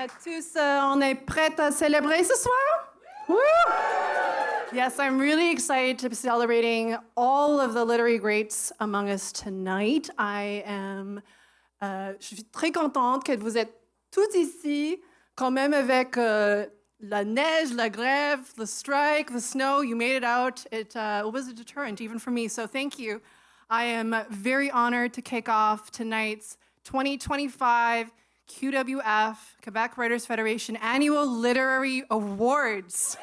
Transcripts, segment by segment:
On est prêts à célébrer ce soir? Woo! Yes, I'm really excited to be celebrating all of the literary greats among us tonight. Je suis très contente que vous êtes tous ici, quand même avec la neige, la grève, the strike, the snow. You made it out. It was a deterrent even for me, so thank you. I am very honored to kick off tonight's 2025 QWF, Quebec Writers Federation Annual Literary Awards.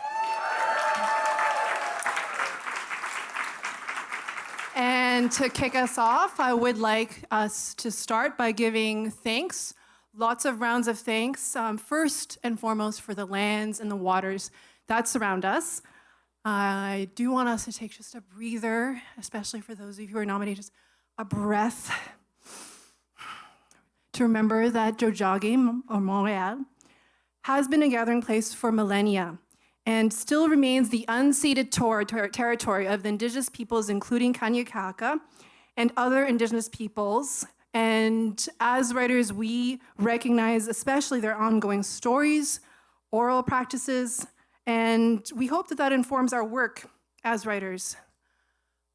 And to kick us off, I would like us to start by giving thanks, lots of rounds of thanks, first and foremost for the lands and the waters that surround us. I do want us to take just a breather, especially for those of you who are nominated, just a breath, to remember that Tiohtià:ke, or Montréal, has been a gathering place for millennia and still remains the unceded territory of the Indigenous peoples, including Kanien'kehá:ka and other Indigenous peoples. And as writers, we recognize especially their ongoing stories, oral practices, and we hope that that informs our work as writers.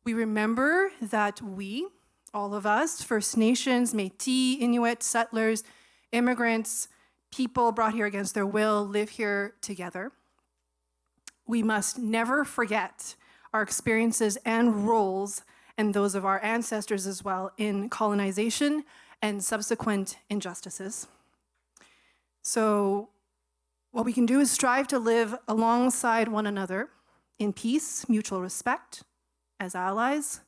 We remember that we, all of us, First Nations, Métis, Inuit, settlers, immigrants, people brought here against their will, live here together. We must never forget our experiences and roles, and those of our ancestors as well, in colonization and subsequent injustices. So what we can do is strive to live alongside one another in peace, mutual respect, as allies,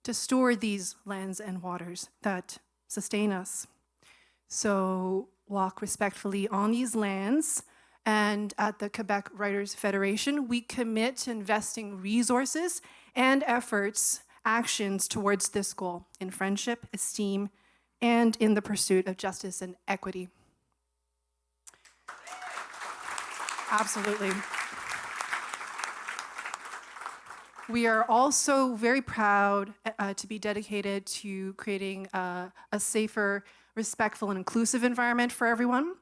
to steward these lands and waters that sustain us. So walk respectfully on these lands, and at the Quebec Writers Federation, we commit to investing resources and efforts, actions towards this goal in friendship, esteem, and in the pursuit of justice and equity. Absolutely. We are also very proud to be dedicated to creating a safer, respectful, and inclusive environment for everyone.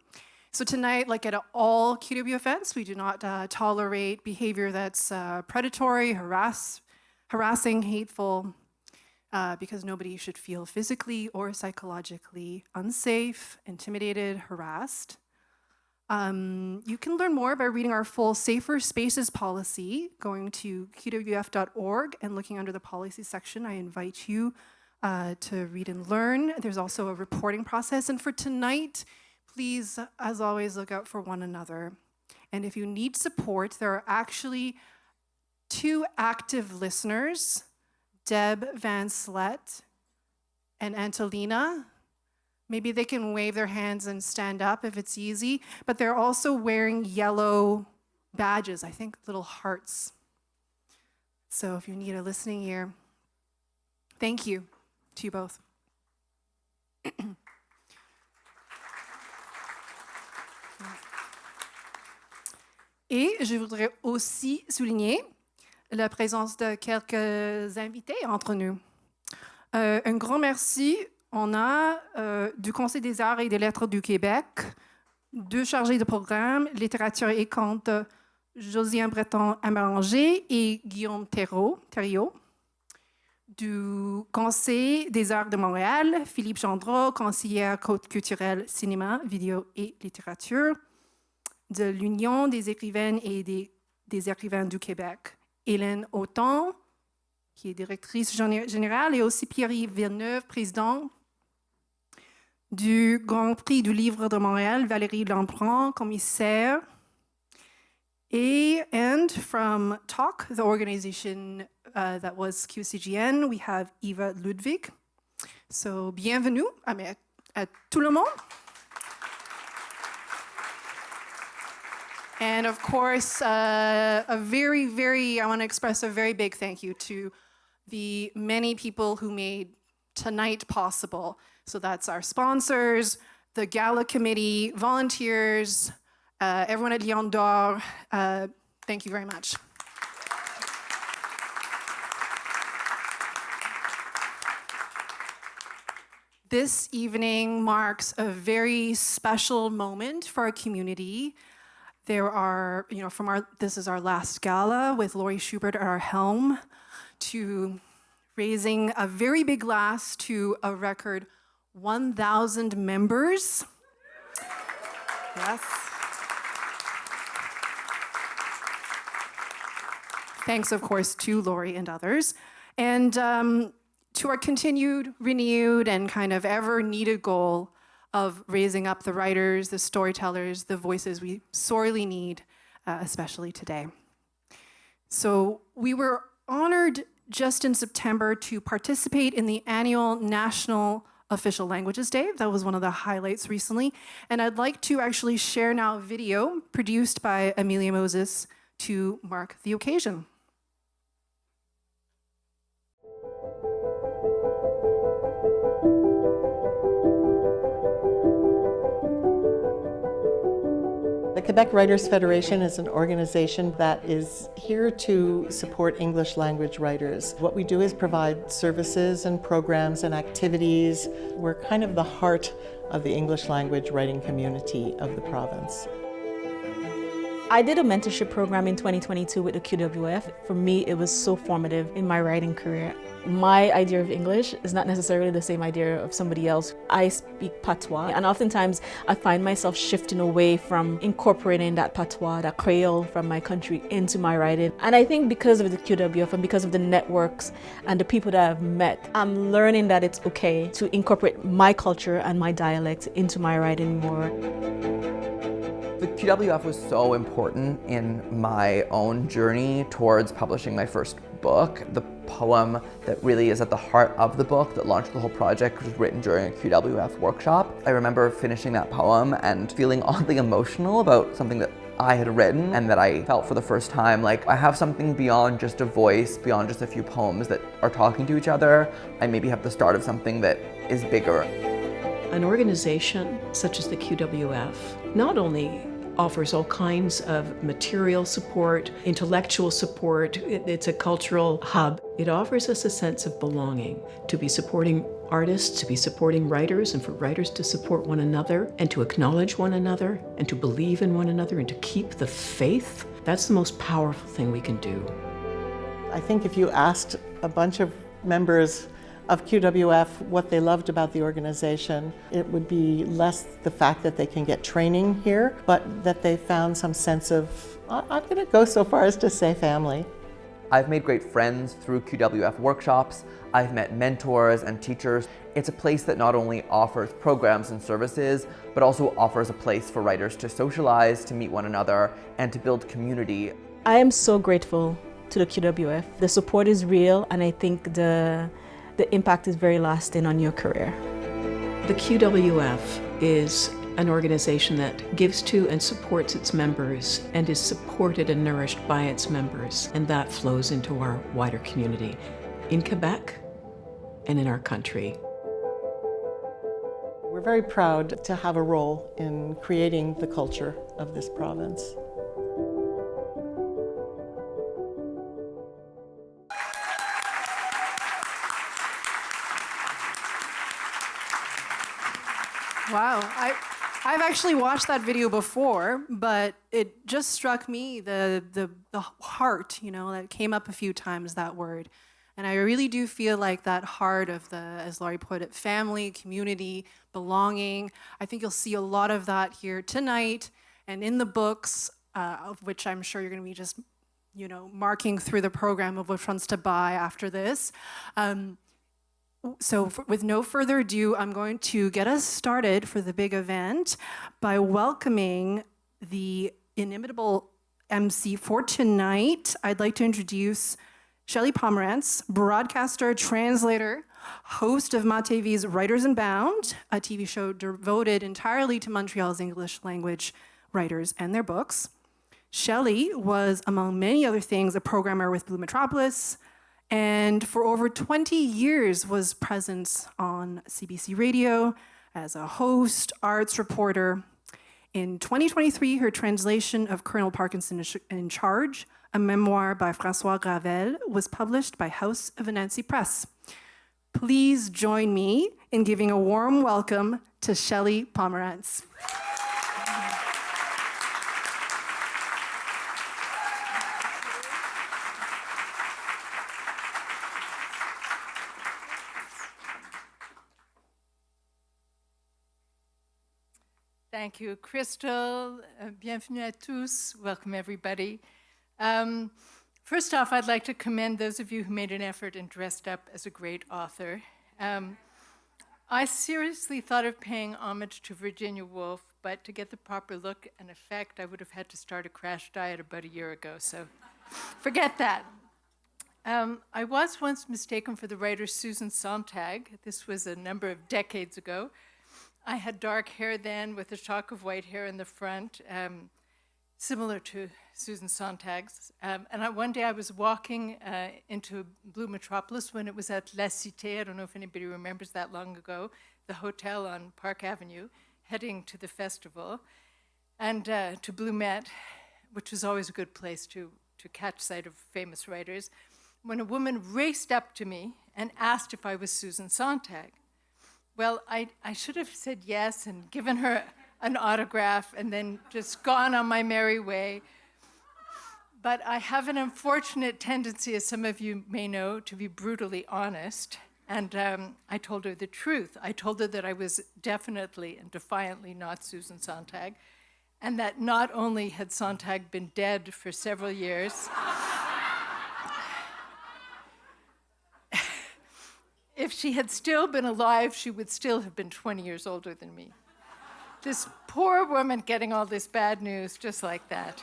So tonight, like at all QWF events, we do not tolerate behavior that's predatory, harassing, hateful, because nobody should feel physically or psychologically unsafe, intimidated, harassed. You can learn more by reading our full Safer Spaces policy, going to QWF.org and looking under the policy section. I invite you to read and learn. There's also a reporting process. And for tonight, please, as always, look out for one another. And if you need support, there are actually 2 active listeners, Deb Van Slet and Antolina. Maybe they can wave their hands and stand up if it's easy, but they're also wearing yellow badges, I think little hearts. So if you need a listening ear, thank you to you both. Et je voudrais aussi souligner la présence de quelques invités entre nous. Un grand merci. On a du Conseil des arts et des lettres du Québec, 2 chargés de programme, littérature et conte, Josiane Breton-Amaranger et Guillaume Thériault. Du Conseil des arts de Montréal, Philippe Gendreau, conseillère culturelle, cinéma, vidéo et littérature. De l'Union des écrivaines et des écrivains du Québec, Hélène Auton, qui est directrice générale, et aussi Pierre-Yves Villeneuve, président. Du Grand Prix du Livre de Montréal, Valérie Lamprand, commissaire. And from TALK, the organization that was QCGN, we have Eva Ludwig. So, bienvenue à tout le monde. And of course, I want to express a very big thank you to the many people who made tonight possible. So that's our sponsors, the Gala committee, volunteers, everyone at Lion d'Or. Thank you very much. This evening marks a very special moment for our community. There are, this is our last gala with Laurie Schubert at our helm, to raising a very big glass to a record 1,000 members. Yes. Thanks, of course, to Laurie and others. And to our continued, renewed, and kind of ever-needed goal of raising up the writers, the storytellers, the voices we sorely need, especially today. So we were honored just in September to participate in the annual National Official Languages Day. That was one of the highlights recently. And I'd like to actually share now a video produced by Amelia Moses to mark the occasion. The Quebec Writers Federation is an organization that is here to support English language writers. What we do is provide services and programs and activities. We're kind of the heart of the English language writing community of the province. I did a mentorship program in 2022 with the QWF. For me, it was so formative in my writing career. My idea of English is not necessarily the same idea of somebody else. I speak patois, and oftentimes I find myself shifting away from incorporating that patois, that Creole from my country into my writing. And I think because of the QWF and because of the networks and the people that I've met, I'm learning that it's okay to incorporate my culture and my dialect into my writing more. The QWF was so important in my own journey towards publishing my first book. The poem that really is at the heart of the book that launched the whole project was written during a QWF workshop. I remember finishing that poem and feeling oddly emotional about something that I had written and that I felt for the first time like I have something beyond just a voice, beyond just a few poems that are talking to each other. I maybe have the start of something that is bigger. An organization such as the QWF not only offers all kinds of material support, intellectual support, it's a cultural hub. It offers us a sense of belonging, to be supporting artists, to be supporting writers, and for writers to support one another, and to acknowledge one another, and to believe in one another, and to keep the faith. That's the most powerful thing we can do. I think if you asked a bunch of members of QWF what they loved about the organization, it would be less the fact that they can get training here, but that they found some sense of, I'm going to go so far as to say family. I've made great friends through QWF workshops. I've met mentors and teachers. It's a place that not only offers programs and services, but also offers a place for writers to socialize, to meet one another, and to build community. I am so grateful to the QWF. The support is real, and I think the impact is very lasting on your career. The QWF is an organization that gives to and supports its members and is supported and nourished by its members, and that flows into our wider community in Quebec and in our country. We're very proud to have a role in creating the culture of this province. Wow, I've actually watched that video before, but it just struck me the heart, that came up a few times, that word. And I really do feel like that heart of the, as Laurie put it, family, community, belonging. I think you'll see a lot of that here tonight and in the books, of which I'm sure you're going to be just, marking through the program of which ones to buy after this. So with no further ado, I'm going to get us started for the big event by welcoming the inimitable MC for tonight. I'd like to introduce Shelley Pomerantz, broadcaster, translator, host of MaTV's Writers Unbound, a TV show devoted entirely to Montreal's English language writers and their books. Shelley was, among many other things, a programmer with Blue Metropolis, and for over 20 years was present on CBC Radio as a host, arts reporter. In 2023, her translation of Colonel Parkinson in Charge, a memoir by François Gravel, was published by House of Anansi Press. Please join me in giving a warm welcome to Shelley Pomerantz. Thank you, Crystal. Bienvenue à tous. Welcome, everybody. First off, I'd like to commend those of you who made an effort and dressed up as a great author. I seriously thought of paying homage to Virginia Woolf, but to get the proper look and effect, I would have had to start a crash diet about a year ago, so forget that. I was once mistaken for the writer Susan Sontag. This was a number of decades ago. I had dark hair then with a shock of white hair in the front, similar to Susan Sontag's. One day I was walking into Blue Metropolis when it was at La Cité. I don't know if anybody remembers that long ago, the hotel on Park Avenue, heading to the festival, and to Blue Met, which was always a good place to catch sight of famous writers, when a woman raced up to me and asked if I was Susan Sontag. Well, I should have said yes and given her an autograph and then just gone on my merry way. But I have an unfortunate tendency, as some of you may know, to be brutally honest. And I told her the truth. I told her that I was definitely and defiantly not Susan Sontag, and that not only had Sontag been dead for several years, if she had still been alive, she would still have been 20 years older than me. This poor woman getting all this bad news just like that.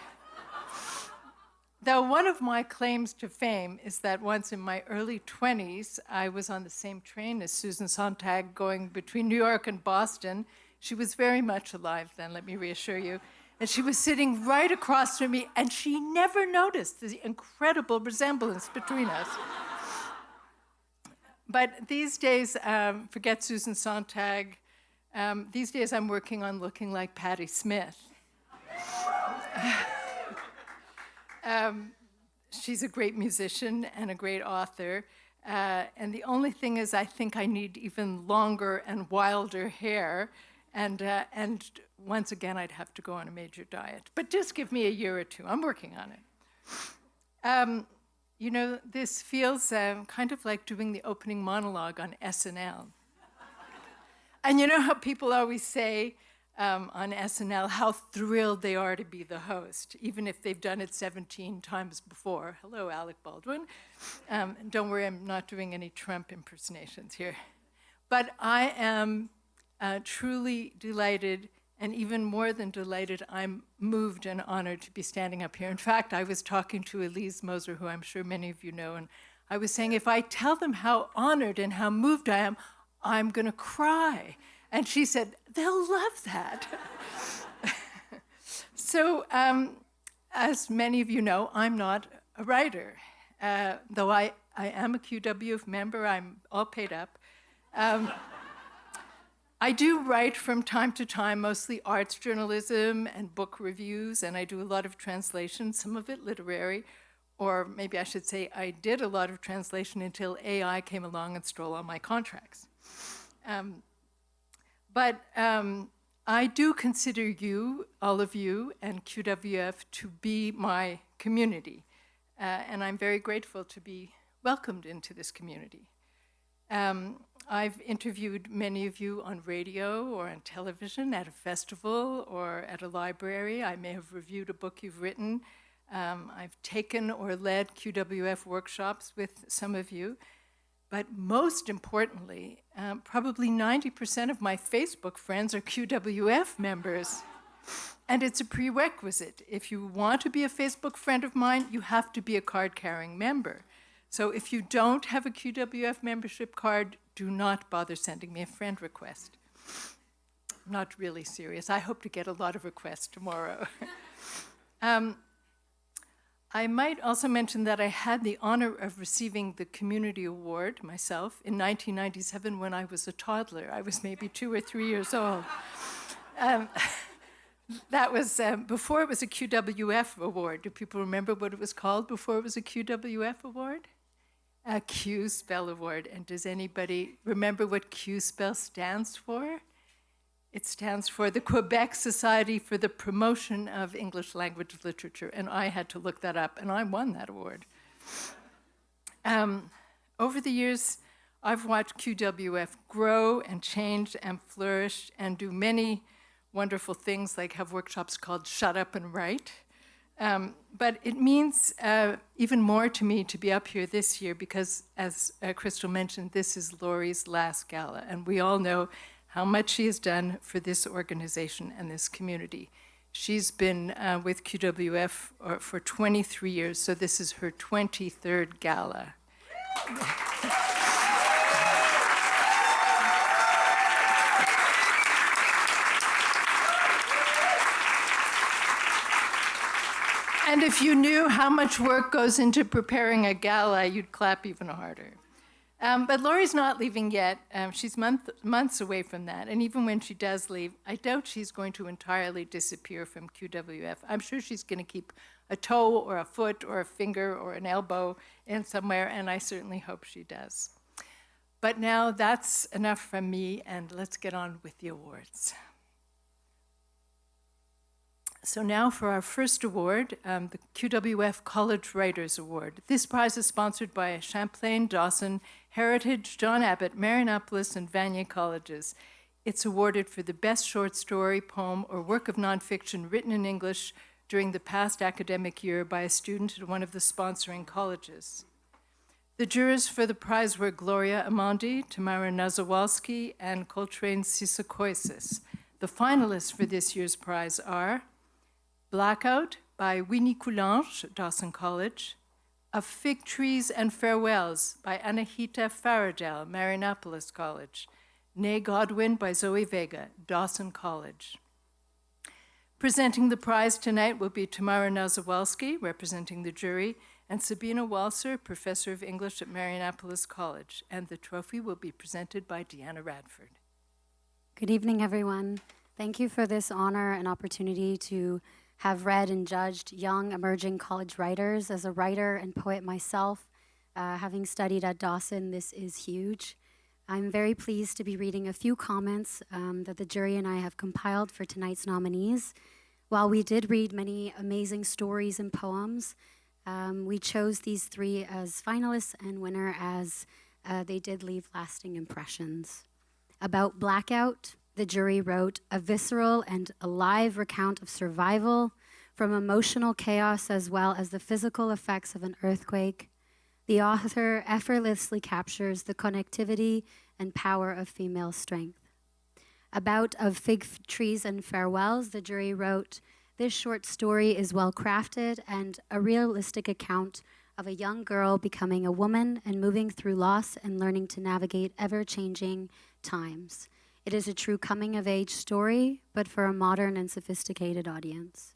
Though one of my claims to fame is that once in my early 20s, I was on the same train as Susan Sontag going between New York and Boston. She was very much alive then, let me reassure you. And she was sitting right across from me, and she never noticed the incredible resemblance between us. But these days, forget Susan Sontag. These days I'm working on looking like Patti Smith. She's a great musician and a great author. And the only thing is I think I need even longer and wilder hair. And once again, I'd have to go on a major diet. But just give me a year or two. I'm working on it. You know, this feels kind of like doing the opening monologue on SNL. And you know how people always say on SNL how thrilled they are to be the host, even if they've done it 17 times before. Hello, Alec Baldwin. Don't worry, I'm not doing any Trump impersonations here. But I am truly delighted, and even more than delighted, I'm moved and honored to be standing up here. In fact, I was talking to Elise Moser, who I'm sure many of you know, and I was saying, if I tell them how honored and how moved I am, I'm gonna cry. And she said, they'll love that. So, as many of you know, I'm not a writer. Though I am a QWF member, I'm all paid up. I do write from time to time, mostly arts journalism and book reviews, and I do a lot of translation, some of it literary, or maybe I should say I did a lot of translation until AI came along and stole all my contracts. But I do consider you, all of you, and QWF to be my community, and I'm very grateful to be welcomed into this community. I've interviewed many of you on radio or on television, at a festival or at a library. I may have reviewed a book you've written. I've taken or led QWF workshops with some of you. But most importantly, probably 90% of my Facebook friends are QWF members. And it's a prerequisite. If you want to be a Facebook friend of mine, you have to be a card-carrying member. So if you don't have a QWF membership card, do not bother sending me a friend request. I'm not really serious. I hope to get a lot of requests tomorrow. I might also mention that I had the honor of receiving the Community Award myself in 1997 when I was a toddler. I was maybe 2 or 3 years old. That was before it was a QWF award. Do people remember what it was called before it was a QWF award? a Q Spell Award. And does anybody remember what Q Spell stands for? It stands for the Quebec Society for the Promotion of English Language Literature. And I had to look that up, and I won that award. Over the years, I've watched QWF grow and change and flourish and do many wonderful things, like have workshops called Shut Up and Write. But it means even more to me to be up here this year because, as Crystal mentioned, this is Laurie's last gala, and we all know how much she has done for this organization and this community. She's been with QWF for 23 years, so this is her 23rd gala. And if you knew how much work goes into preparing a gala, you'd clap even harder. But Laurie's not leaving yet. She's months away from that. And even when she does leave, I doubt she's going to entirely disappear from QWF. I'm sure she's going to keep a toe or a foot or a finger or an elbow in somewhere, and I certainly hope she does. But now that's enough from me, and let's get on with the awards. So now for our first award, the QWF College Writers Award. This prize is sponsored by Champlain, Dawson, Heritage, John Abbott, Marianopolis, and Vanier colleges. It's awarded for the best short story, poem, or work of nonfiction written in English during the past academic year by a student at one of the sponsoring colleges. The jurors for the prize were Gloria Amondi, Tamara Nazawalski, and Coltrane Sisakoisis. The finalists for this year's prize are Blackout by Winnie Coulange, Dawson College, Of Fig Trees and Farewells by Anahita Faradell, Marianopolis College, Nay Godwin by Zoe Vega, Dawson College. Presenting the prize tonight will be Tamara Nazawalski, representing the jury, and Sabina Walser, Professor of English at Marianopolis College, and the trophy will be presented by Deanna Radford. Good evening, everyone. Thank you for this honor and opportunity to have read and judged young emerging college writers. As a writer and poet myself, having studied at Dawson, this is huge. I'm very pleased to be reading a few comments that the jury and I have compiled for tonight's nominees. While we did read many amazing stories and poems, we chose these three as finalists and winner as they did leave lasting impressions. About Blackout, the jury wrote a visceral and alive recount of survival from emotional chaos as well as the physical effects of an earthquake. The author effortlessly captures the connectivity and power of female strength. About Of Fig Trees and Farewells, the jury wrote, this short story is well crafted and a realistic account of a young girl becoming a woman and moving through loss and learning to navigate ever-changing times. It is a true coming-of-age story, but for a modern and sophisticated audience.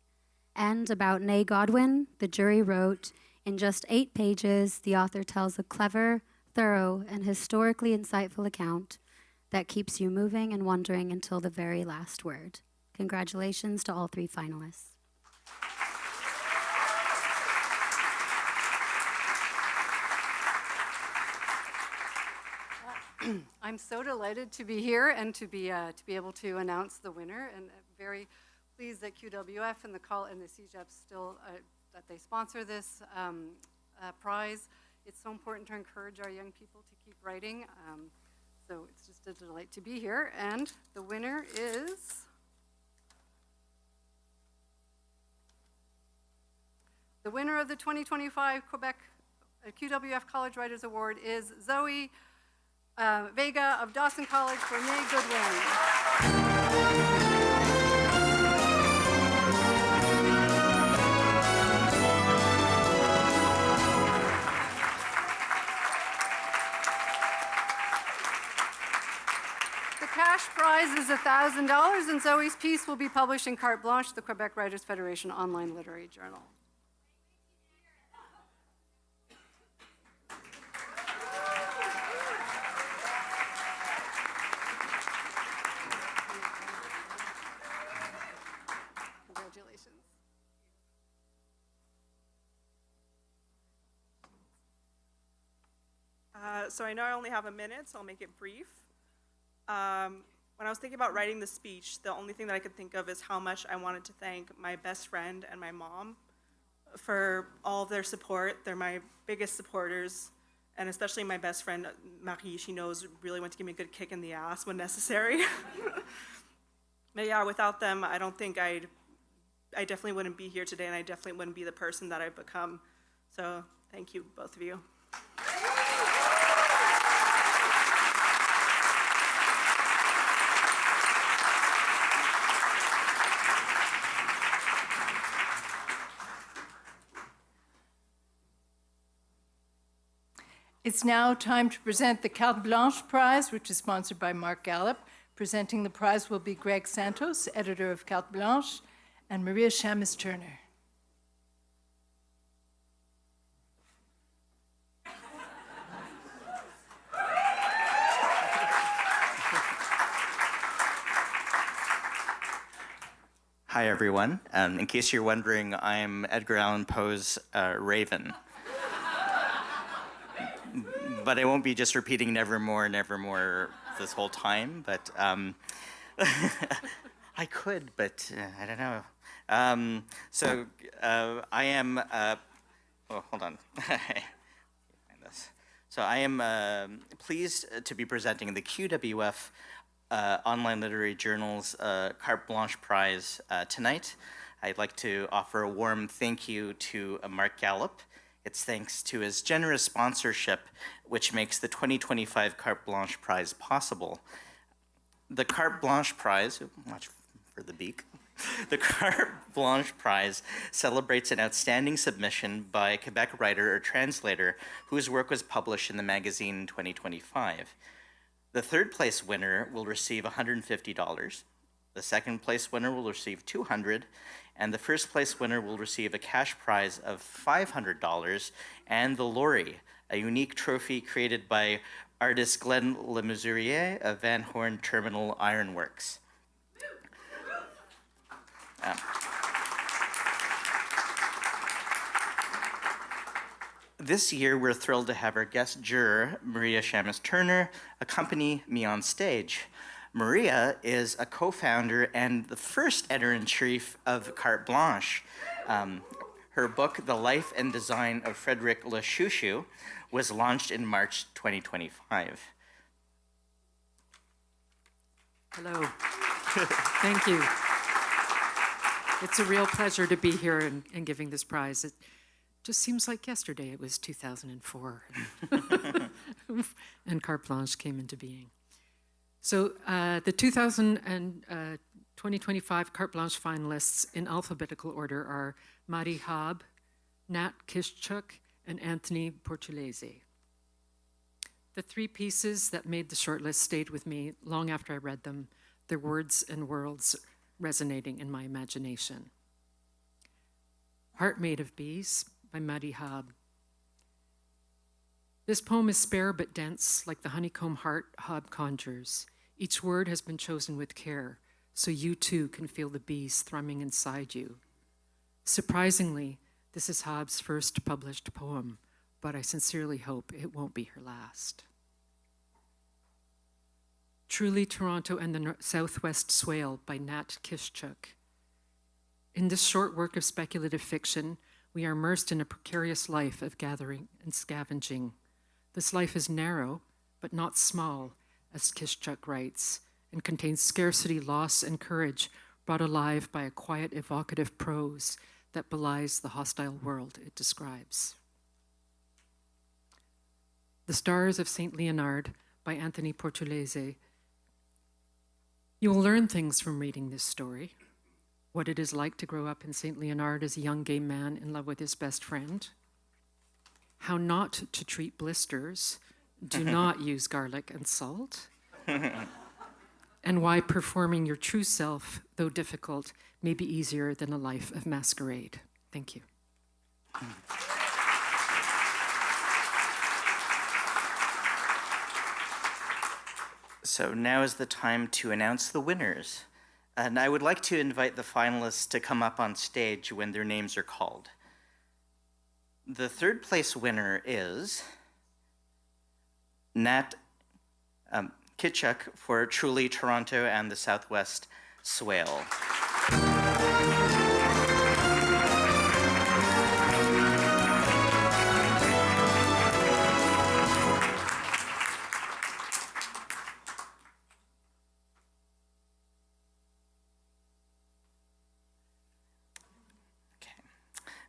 And about Nay Godwin, the jury wrote, in just 8 pages, the author tells a clever, thorough, and historically insightful account that keeps you moving and wondering until the very last word. Congratulations to all 3 finalists. I'm so delighted to be here and to be able to announce the winner, and very pleased that QWF and the CEGEP still that they sponsor this prize. It's so important to encourage our young people to keep writing. So it's just a delight to be here, and the winner is the winner of the 2025 Quebec QWF College Writers Award is Zoe Vega of Dawson College for Nay Goodwin. The cash prize is $1,000, and Zoe's piece will be published in Carte Blanche, the Quebec Writers Federation online literary journal. So I know I only have a minute, so I'll make it brief. When I was thinking about writing the speech, the only thing that I could think of is how much I wanted to thank my best friend and my mom for all of their support. They're my biggest supporters, and especially my best friend, Marie, she knows really went to give me a good kick in the ass when necessary. But yeah, without them, I don't think I definitely wouldn't be here today, and I definitely wouldn't be the person that I've become. So thank you, both of you. It's now time to present the Carte Blanche Prize, which is sponsored by Mark Gallup. Presenting the prize will be Greg Santos, editor of Carte Blanche, and Maria Shamus Turner. Hi, everyone. In case you're wondering, I'm Edgar Allan Poe's Raven. But I won't be just repeating nevermore, nevermore this whole time, but I could, but I don't know. I am, oh, hold on. Find this. So I am pleased to be presenting the QWF Online Literary Journal's Carte Blanche Prize tonight. I'd like to offer a warm thank you to Mark Gallup. It's thanks to his generous sponsorship, which makes the 2025 Carte Blanche Prize possible. The Carte Blanche Prize, watch for the beak. The Carte Blanche Prize celebrates an outstanding submission by a Quebec writer or translator whose work was published in the magazine in 2025. The third place winner will receive $150. The second place winner will receive $200, and the first place winner will receive a cash prize of $500 and the Laurie, a unique trophy created by artist Glenn Lemesurier of Van Horn Terminal Ironworks. This year, we're thrilled to have our guest juror, Maria Shamus Turner, accompany me on stage. Maria is a co-founder and the first editor-in-chief of Carte Blanche. Her book, The Life and Design of Frederic Le Chouchou, was launched in March 2025. Hello. Thank you. It's a real pleasure to be here and giving this prize. It just seems like yesterday it was 2004 and Carte Blanche came into being. So the 2025 Carte Blanche finalists in alphabetical order are Mari Haab, Nat Kischuk, and Anthony Portulese. The three pieces that made the shortlist stayed with me long after I read them, their words and worlds resonating in my imagination. Heart Made of Bees by Mari Haab. This poem is spare but dense, like the honeycomb heart Haab conjures. Each word has been chosen with care, so you too can feel the bees thrumming inside you. Surprisingly, this is Haab's first published poem, but I sincerely hope it won't be her last. Truly Toronto and the Southwest Swale by Nat Kischuk. In this short work of speculative fiction, we are immersed in a precarious life of gathering and scavenging. This life is narrow, but not small, as Kischuk writes, and contains scarcity, loss, and courage brought alive by a quiet, evocative prose that belies the hostile world it describes. The Stars of St. Leonard by Anthony Portulese. You will learn things from reading this story. What it is like to grow up in St. Leonard as a young gay man in love with his best friend. How not to treat blisters. Do not use garlic and salt. And why performing your true self, though difficult, may be easier than a life of masquerade. Thank you. So now is the time to announce the winners. And I would like to invite the finalists to come up on stage when their names are called. The third place winner is Nat Kitchuk for Truly Toronto and the Southwest Swale.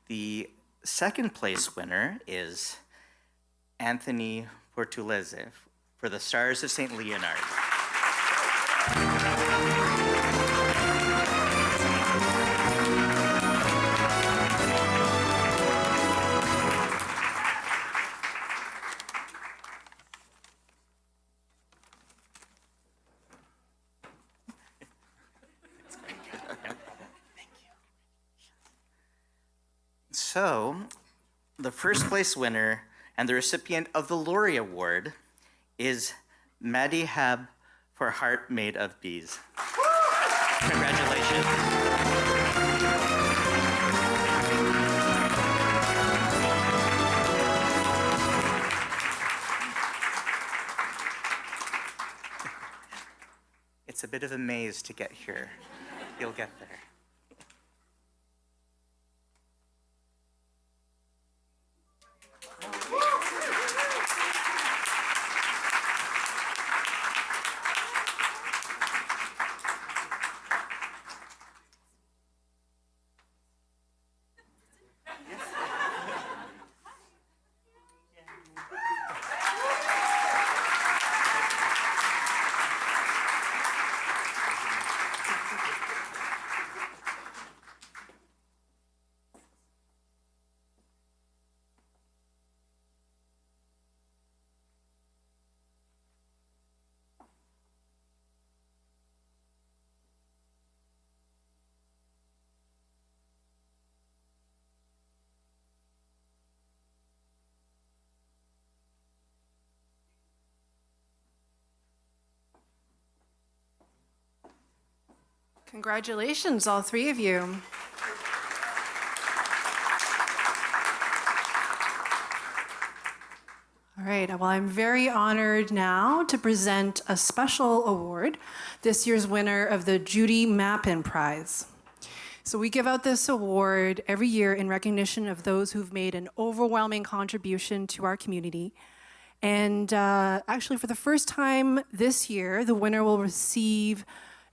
The second place winner is Anthony Portulese for The Stars of St. Leonard. So, the first place winner and the recipient of the Laurie Award is Maddie Hab for Heart Made of Bees. Congratulations. It's a bit of a maze to get here. You'll get there. Congratulations, all three of you. All right, well, I'm very honored now to present a special award, this year's winner of the Judy Mappin Prize. So we give out this award every year in recognition of those who've made an overwhelming contribution to our community. And actually, for the first time this year, the winner will receive,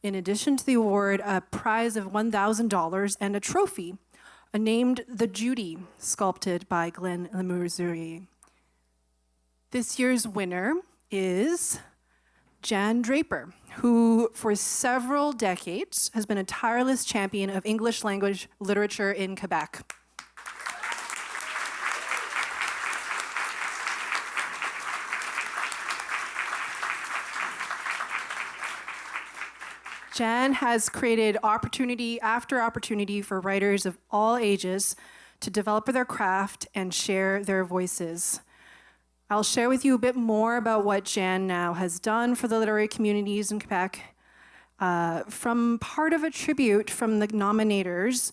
in addition to the award, a prize of $1,000 and a trophy, named the Judy, sculpted by Glenn Lemurzurier. This year's winner is Jan Draper, who for several decades has been a tireless champion of English language literature in Quebec. Jan has created opportunity after opportunity for writers of all ages to develop their craft and share their voices. I'll share with you a bit more about what Jan now has done for the literary communities in Quebec. From part of a tribute from the nominators,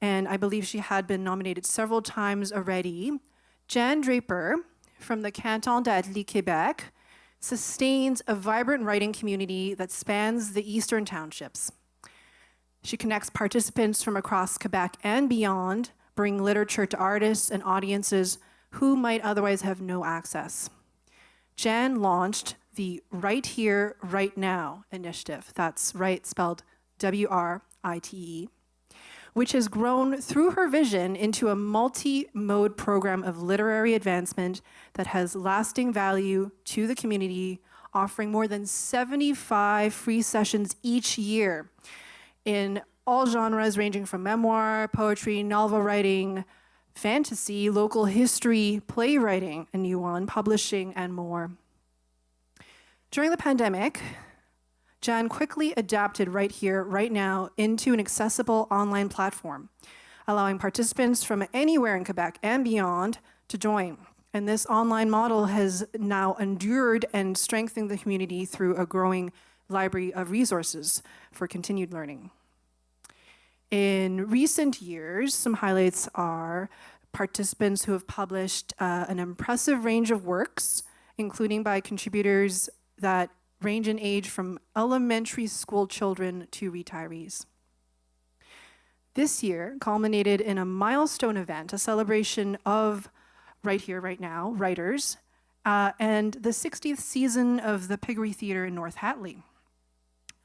and I believe she had been nominated several times already, Jan Draper from the Canton d'Atli, Quebec, sustains a vibrant writing community that spans the eastern townships. She connects participants from across Quebec and beyond, bring literature to artists and audiences who might otherwise have no access. Jan launched the Right Here, Right Now initiative. That's right spelled W-R-I-T-E, which has grown through her vision into a multi-mode program of literary advancement that has lasting value to the community, offering more than 75 free sessions each year in all genres ranging from memoir, poetry, novel writing, fantasy, local history, playwriting, a new one, publishing, and more. During the pandemic, Jan quickly adapted Right Here, Right Now into an accessible online platform, allowing participants from anywhere in Quebec and beyond to join. And this online model has now endured and strengthened the community through a growing library of resources for continued learning. In recent years, some highlights are participants who have published an impressive range of works including by contributors that range in age from elementary school children to retirees. This year culminated in a milestone event, a celebration of Right Here, Right Now writers, and the 60th season of the Piggery Theatre in North Hatley.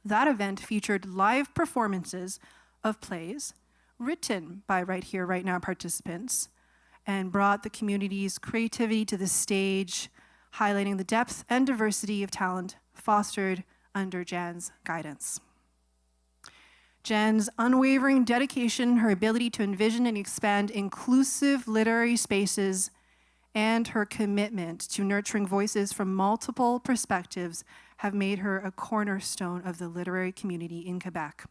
That event featured live performances of plays written by Right Here, Right Now participants and brought the community's creativity to the stage, highlighting the depth and diversity of talent fostered under Jan's guidance. Jan's unwavering dedication, her ability to envision and expand inclusive literary spaces, and her commitment to nurturing voices from multiple perspectives have made her a cornerstone of the literary community in Quebec.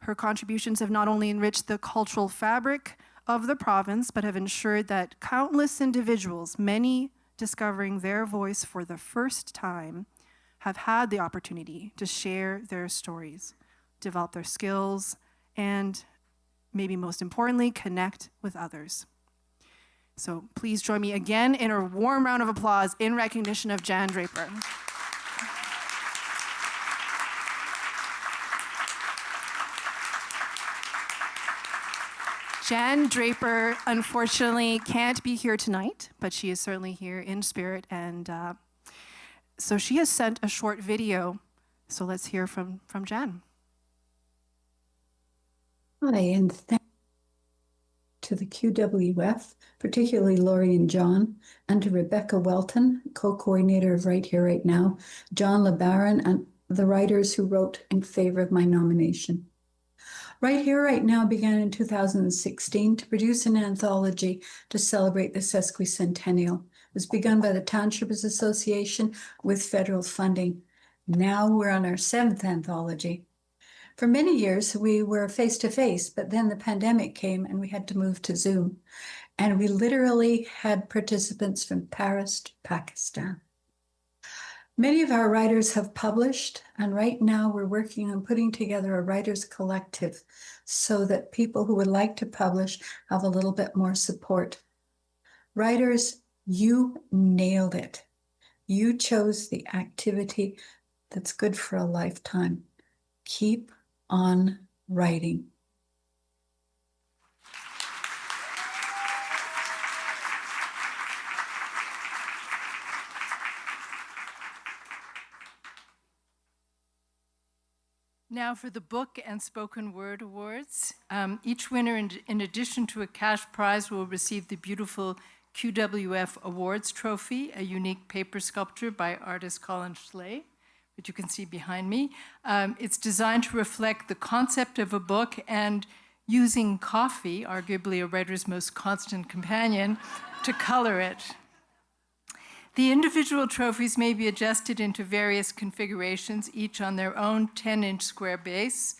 Her contributions have not only enriched the cultural fabric of the province, but have ensured that countless individuals, many discovering their voice for the first time, have had the opportunity to share their stories, develop their skills, and maybe most importantly, connect with others. So please join me again in a warm round of applause in recognition of Jan Draper. Jan Draper, unfortunately, can't be here tonight, but she is certainly here in spirit, and so she has sent a short video. So let's hear from Jan. Hi, and thank to the QWF, particularly Laurie and John, and to Rebecca Welton, co-coordinator of Right Here, Right Now, John LeBaron, and the writers who wrote in favor of my nomination. Right Here, Right Now began in 2016 to produce an anthology to celebrate the sesquicentennial. It was begun by the Townships Association with federal funding. Now we're on our 7th anthology. For many years, we were face-to-face, but then the pandemic came and we had to move to Zoom. And we literally had participants from Paris to Pakistan. Many of our writers have published, and right now we're working on putting together a writers collective so that people who would like to publish have a little bit more support. Writers, you nailed it. You chose the activity that's good for a lifetime. Keep on writing. Now for the Book and Spoken Word Awards. Each winner, in addition to a cash prize, will receive the beautiful QWF Awards trophy, a unique paper sculpture by artist Colin Schley, which you can see behind me. It's designed to reflect the concept of a book and using coffee, arguably a writer's most constant companion, to color it. The individual trophies may be adjusted into various configurations, each on their own 10-inch square base.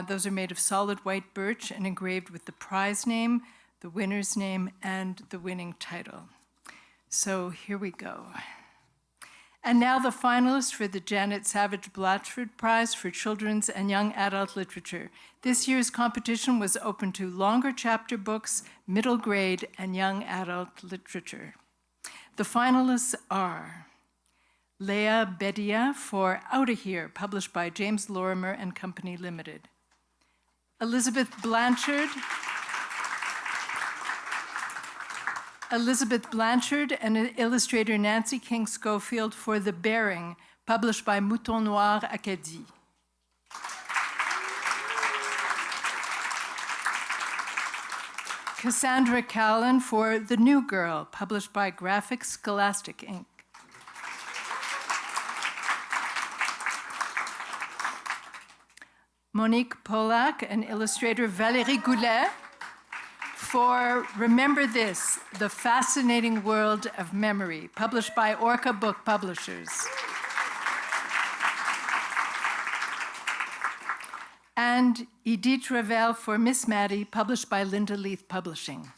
Those are made of solid white birch and engraved with the prize name, the winner's name, and the winning title. So here we go. And now the finalists for the Janet Savage Blachford Prize for Children's and Young Adult Literature. This year's competition was open to longer chapter books, middle grade, and young adult literature. The finalists are Leah Bedia for Outta Here, published by James Lorimer and Company Limited. Elizabeth Blanchard and illustrator Nancy King Schofield for The Bearing, published by Mouton Noir Acadie. Cassandra Callan for The New Girl, published by Graphic Scholastic, Inc. Monique Polak and illustrator Valérie Goulet for Remember This, The Fascinating World of Memory, published by Orca Book Publishers. And Edith Ravel for Miss Maddie, published by Linda Leith Publishing.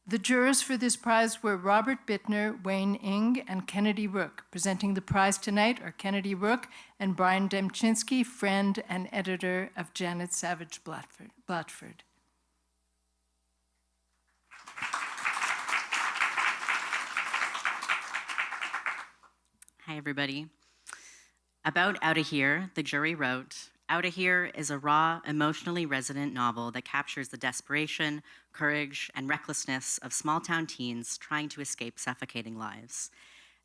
The jurors for this prize were Robert Bittner, Wayne Ing, and Kennedy Rook. Presenting the prize tonight are Kennedy Rook and Brian Demchinsky, friend and editor of Janet Savage Blachford. Hi, everybody. About Outta Here, the jury wrote, Outta Here is a raw, emotionally resonant novel that captures the desperation, courage, and recklessness of small-town teens trying to escape suffocating lives.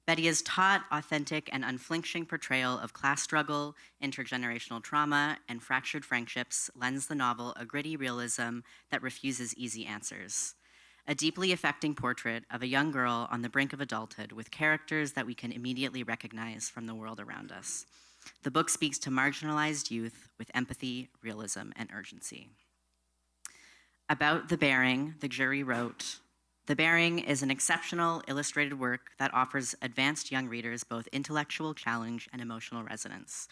Bedia's taut, authentic, and unflinching portrayal of class struggle, intergenerational trauma, and fractured friendships lends the novel a gritty realism that refuses easy answers. A deeply affecting portrait of a young girl on the brink of adulthood with characters that we can immediately recognize from the world around us. The book speaks to marginalized youth with empathy, realism, and urgency. About The Bearing, the jury wrote, The Bearing is an exceptional illustrated work that offers advanced young readers both intellectual challenge and emotional resonance.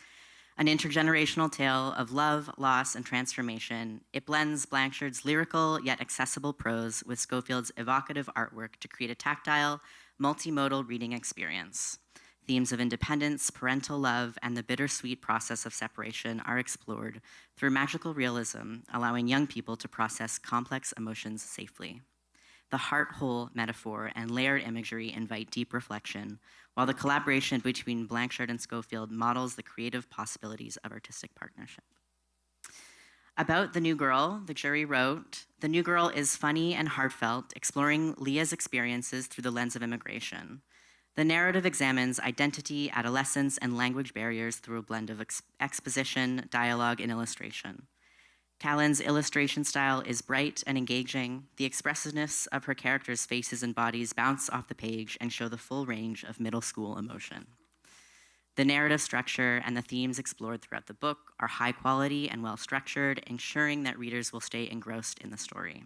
An intergenerational tale of love, loss, and transformation, it blends Blanchard's lyrical yet accessible prose with Schofield's evocative artwork to create a tactile, multimodal reading experience. Themes of independence, parental love, and the bittersweet process of separation are explored through magical realism, allowing young people to process complex emotions safely. The heart-whole metaphor and layered imagery invite deep reflection, while the collaboration between Blanchard and Schofield models the creative possibilities of artistic partnership. About The New Girl, the jury wrote, The New Girl is funny and heartfelt, exploring Leah's experiences through the lens of immigration. The narrative examines identity, adolescence, and language barriers through a blend of exposition, dialogue, and illustration. Callan's illustration style is bright and engaging. The expressiveness of her characters' faces and bodies bounce off the page and show the full range of middle school emotion. The narrative structure and the themes explored throughout the book are high quality and well structured, ensuring that readers will stay engrossed in the story.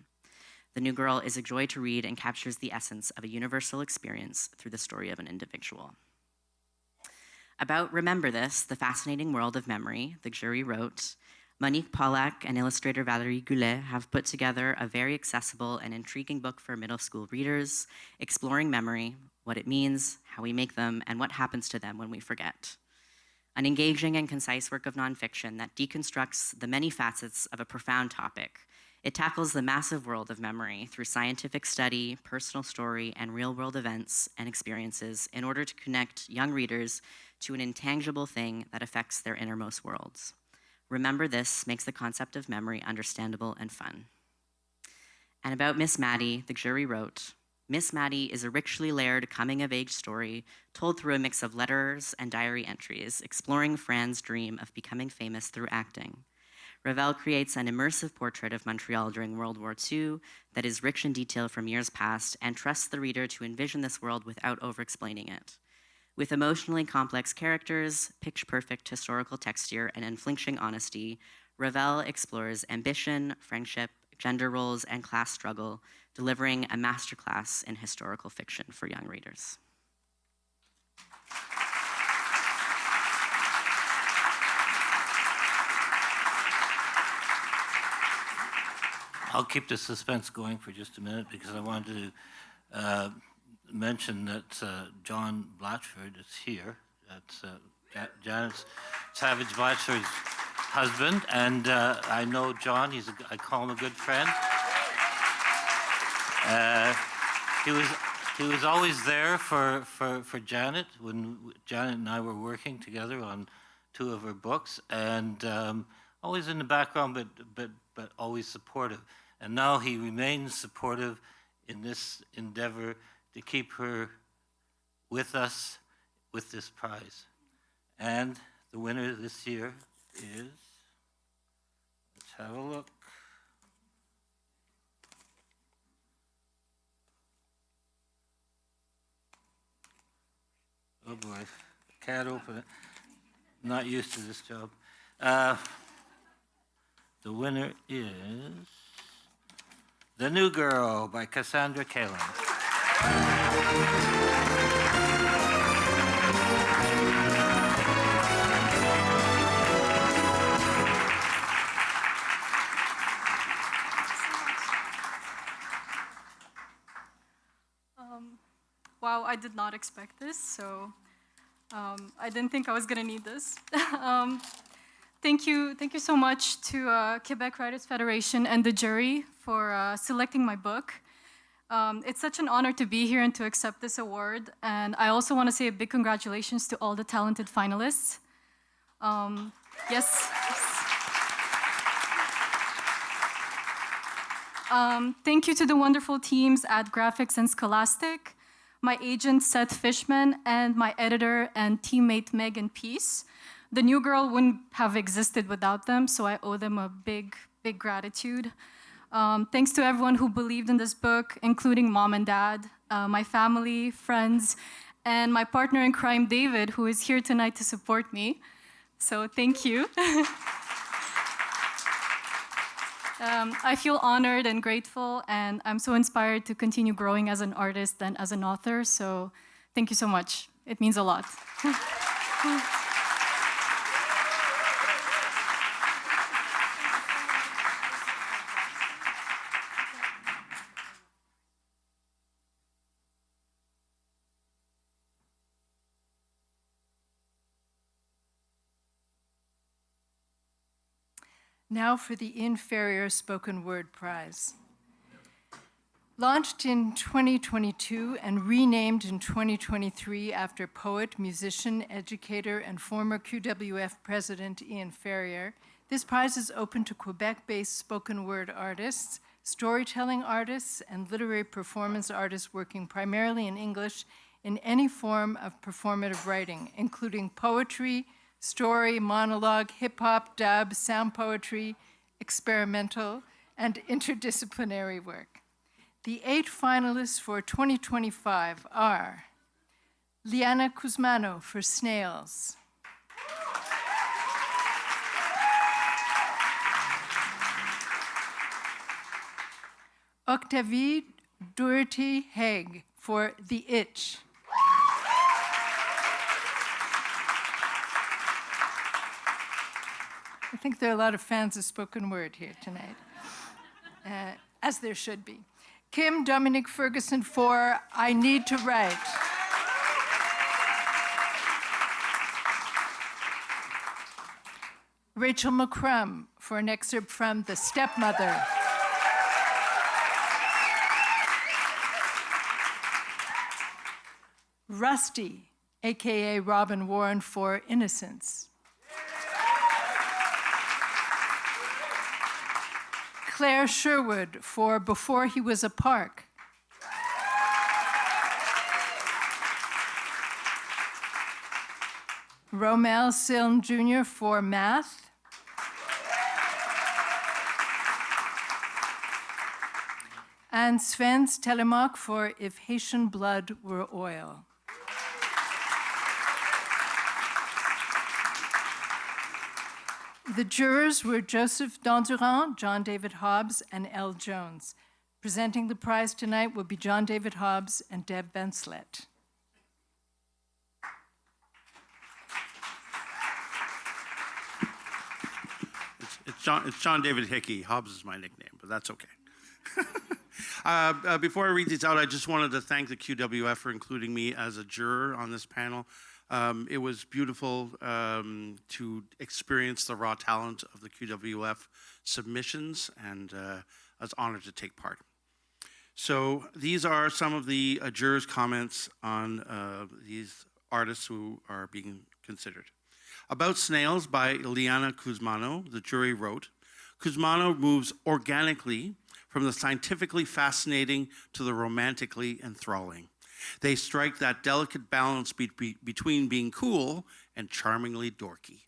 The New Girl is a joy to read and captures the essence of a universal experience through the story of an individual. About Remember This, the fascinating world of memory, the jury wrote, Monique Pollack and illustrator Valérie Goulet have put together a very accessible and intriguing book for middle school readers, exploring memory, what it means, how we make them, and what happens to them when we forget. An engaging and concise work of nonfiction that deconstructs the many facets of a profound topic. It tackles the massive world of memory through scientific study, personal story, and real-world events and experiences in order to connect young readers to an intangible thing that affects their innermost worlds. Remember This makes the concept of memory understandable and fun. And about Miss Maddie, the jury wrote, Miss Maddie is a richly layered coming-of-age story told through a mix of letters and diary entries, exploring Fran's dream of becoming famous through acting. Ravel creates an immersive portrait of Montreal during World War II that is rich in detail from years past and trusts the reader to envision this world without over-explaining it. With emotionally complex characters, pitch-perfect historical texture, and unflinching honesty, Ravel explores ambition, friendship, gender roles, and class struggle, delivering a masterclass in historical fiction for young readers. I'll keep the suspense going for just a minute because I wanted to mention that John Blachford is here. That's Janet Savage Blatchford's husband, and I know John. I call him a good friend. He was always there for Janet when Janet and I were working together on two of her books, and always in the background, but always supportive. And now he remains supportive in this endeavor to keep her with us with this prize. And the winner this year is, let's have a look. Oh boy, can't open it. Not used to this job. The winner is The New Girl by Cassandra Kalin. Wow, I did not expect this, so I didn't think I was gonna need this. Thank you so much to Quebec Writers Federation and the jury for selecting my book. It's such an honor to be here and to accept this award. And I also want to say a big congratulations to all the talented finalists. Yes. Thank you to the wonderful teams at Graphics and Scholastic, my agent Seth Fishman, and my editor and teammate Megan Peace. The New Girl wouldn't have existed without them, so I owe them a big, big gratitude. Thanks to everyone who believed in this book, including Mom and Dad, my family, friends, and my partner in crime, David, who is here tonight to support me. So thank you. I feel honored and grateful, and I'm so inspired to continue growing as an artist and as an author, so thank you so much. It means a lot. Now for the Ian Ferrier Spoken Word Prize. Launched in 2022 and renamed in 2023 after poet, musician, educator, and former QWF president Ian Ferrier, this prize is open to Quebec-based spoken word artists, storytelling artists, and literary performance artists working primarily in English in any form of performative writing, including poetry, story, monologue, hip-hop, dub, sound poetry, experimental, and interdisciplinary work. The 8 finalists for 2025 are Liana Kuzmano for Snails, Octavie Doherty-Haig for The Itch, I think there are a lot of fans of spoken word here tonight, as there should be. Kim Dominic Ferguson for I Need to Write. Rachel McCrum for an excerpt from The Stepmother. Rusty, AKA Robin Warren for Innocence. Claire Sherwood for Before He Was a Park. Romel Siln Jr. for Math. And Sven Telemark for If Haitian Blood Were Oil. The jurors were Joseph Dondurant, John David Hobbs, and L. Jones. Presenting the prize tonight will be John David Hobbs and Deb Benslet. It's John David Hickey. Hobbs is my nickname, but that's okay. Before I read these out, I just wanted to thank the QWF for including me as a juror on this panel. It was beautiful to experience the raw talent of the QWF submissions, and I was honored to take part. So these are some of the jurors' comments on these artists who are being considered. About Snails by Liana Kuzmano, the jury wrote, Kuzmano moves organically from the scientifically fascinating to the romantically enthralling. They strike that delicate balance between being cool and charmingly dorky.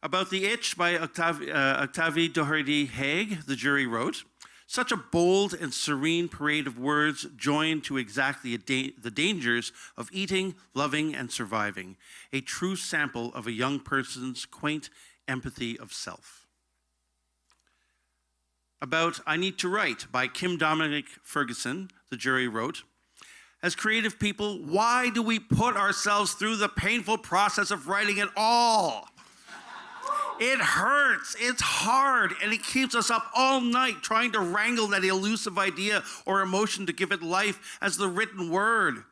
About The Itch by Octavie Doherty-Haig, the jury wrote, such a bold and serene parade of words joined to exactly the dangers of eating, loving, and surviving, a true sample of a young person's quaint empathy of self. About I Need to Write by Kim Dominic Ferguson, the jury wrote, as creative people, why do we put ourselves through the painful process of writing at all? It hurts, it's hard, and it keeps us up all night trying to wrangle that elusive idea or emotion to give it life as the written word.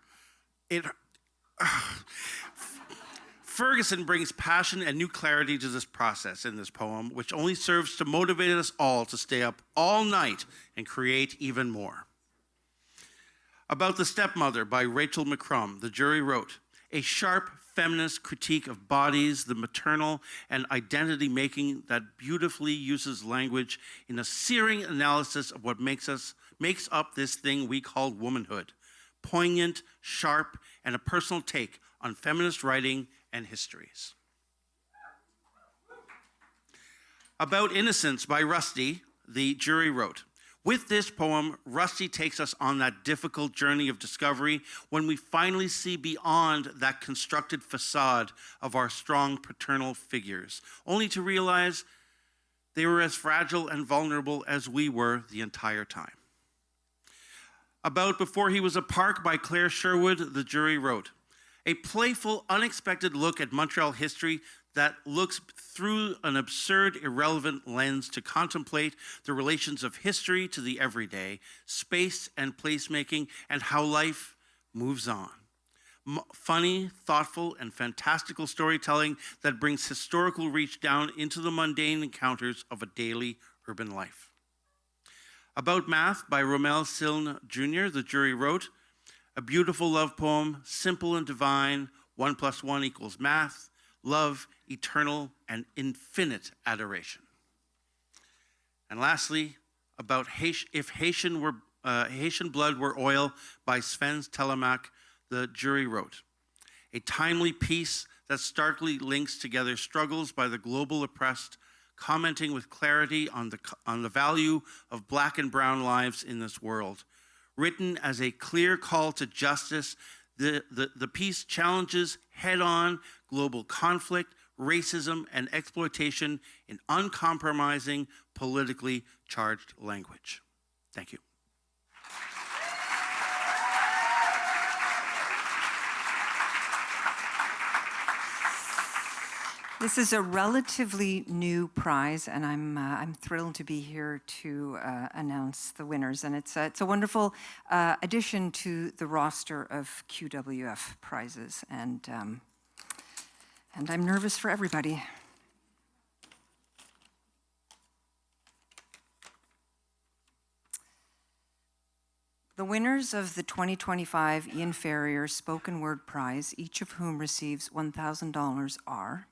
Ferguson brings passion and new clarity to this process in this poem, which only serves to motivate us all to stay up all night and create even more. About the Stepmother by Rachel McCrum, the jury wrote, a sharp feminist critique of bodies, the maternal and identity making that beautifully uses language in a searing analysis of what makes up this thing we call womanhood. Poignant, sharp, and a personal take on feminist writing and histories. About Innocence by Rusty, the jury wrote, with this poem, Rusty takes us on that difficult journey of discovery when we finally see beyond that constructed facade of our strong paternal figures, only to realize they were as fragile and vulnerable as we were the entire time. About Before He Was a Park by Claire Sherwood, the jury wrote, a playful, unexpected look at Montreal history that looks through an absurd, irrelevant lens to contemplate the relations of history to the everyday, space and placemaking, and how life moves on. Funny, thoughtful, and fantastical storytelling that brings historical reach down into the mundane encounters of a daily urban life. About Math by Romel Silne Jr., the jury wrote, a beautiful love poem, simple and divine, 1 + 1 = math, love, eternal, and infinite adoration. And lastly, about If Haitian Blood Were Oil by Sven Telemaque, the jury wrote, a timely piece that starkly links together struggles by the global oppressed, commenting with clarity on the value of Black and brown lives in this world. Written as a clear call to justice, the piece challenges head-on global conflict, racism, and exploitation in uncompromising, politically charged language. Thank you. This is a relatively new prize, and I'm thrilled to be here to announce the winners. And it's a wonderful addition to the roster of QWF prizes, and I'm nervous for everybody. The winners of the 2025 Ian Ferrier Spoken Word Prize, each of whom receives $1,000, are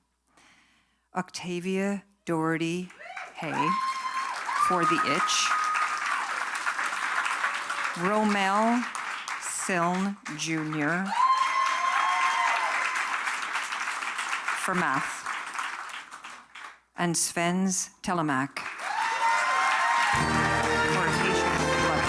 Octavia Doherty Hay for The Itch, Romel Silne Jr. for Math, and Sven Telemaque for Haitian Blood.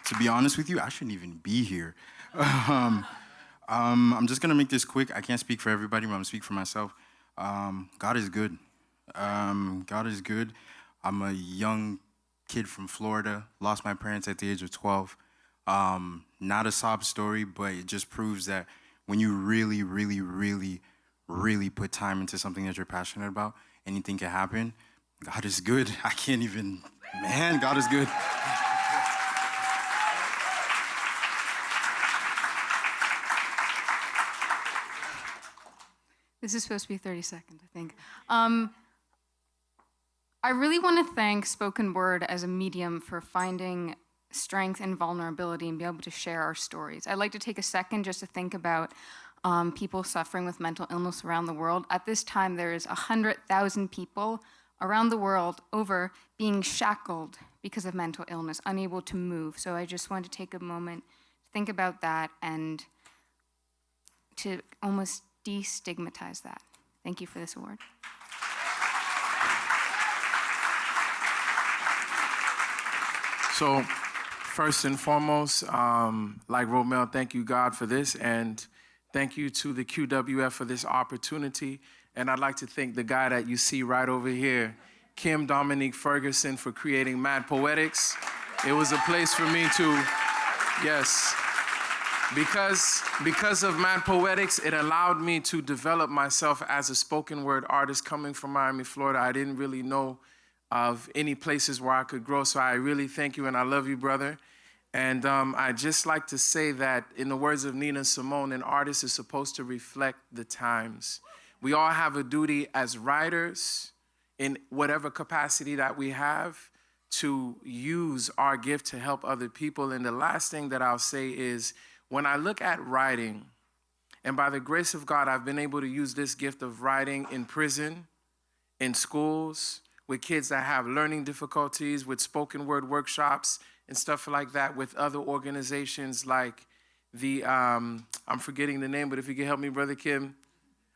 To be honest with you, I shouldn't even be here. I'm just gonna make this quick. I can't speak for everybody, but I'm gonna speak for myself. God is good. God is good. I'm a young kid from Florida, lost my parents at the age of 12. Not a sob story, but it just proves that when you really, really, really, really put time into something that you're passionate about, anything can happen. God is good. I can't even, man, God is good. This is supposed to be 30 seconds, I think. I really want to thank spoken word as a medium for finding strength and vulnerability and be able to share our stories. I'd like to take a second just to think about people suffering with mental illness around the world. At this time, there is 100,000 people around the world over being shackled because of mental illness, unable to move. So I just want to take a moment to think about that and to almost destigmatize that. Thank you for this award. So, first and foremost, like Romel, thank you, God, for this, and thank you to the QWF for this opportunity. And I'd like to thank the guy that you see right over here, Kim Dominique Ferguson, for creating Mad Poetics. It was a place for me to, yes, because of Mad Poetics, it allowed me to develop myself as a spoken word artist coming from Miami, Florida. I didn't really know of any places where I could grow. So I really thank you, and I love you, brother. And I'd just like to say that in the words of Nina Simone, an artist is supposed to reflect the times. We all have a duty as writers, in whatever capacity that we have, to use our gift to help other people. And the last thing that I'll say is, when I look at writing, and by the grace of God, I've been able to use this gift of writing in prison, in schools, with kids that have learning difficulties, with spoken word workshops and stuff like that, with other organizations like the, I'm forgetting the name, but if you could help me, Brother Kim,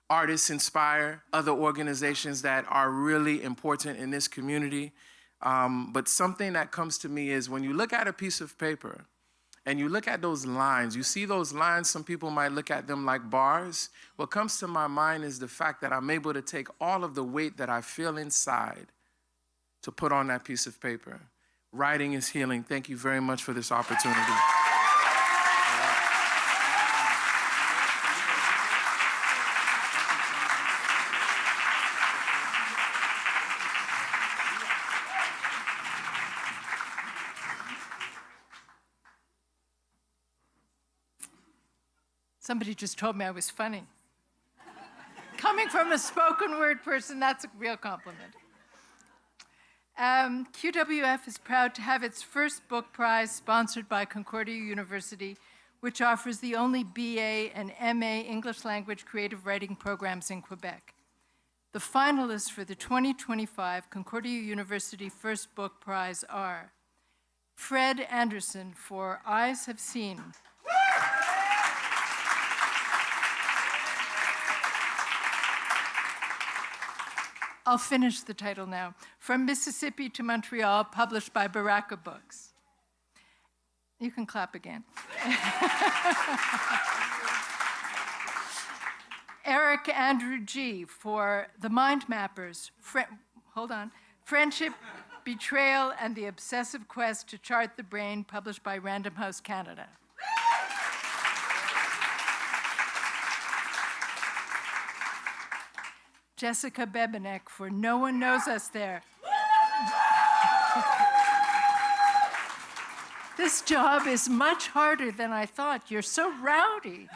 Artists Inspire, other organizations that are really important in this community. But something that comes to me is when you look at a piece of paper and you look at those lines, you see those lines, some people might look at them like bars. What comes to my mind is the fact that I'm able to take all of the weight that I feel inside to put on that piece of paper. Writing is healing. Thank you very much for this opportunity. Somebody just told me I was funny. Coming from a spoken word person, that's a real compliment. QWF is proud to have its first book prize sponsored by Concordia University, which offers the only BA and MA English language creative writing programs in Quebec. The finalists for the 2025 Concordia University First Book Prize are Fred Anderson for Eyes Have Seen, I'll finish the title now. From Mississippi to Montreal, published by Baraka Books. You can clap again. Eric Andrew G. for The Mind Mappers. Friendship, Betrayal, and the Obsessive Quest to Chart the Brain, published by Random House Canada. Jessica Bebenek for No One Knows Us There. This job is much harder than I thought. You're so rowdy.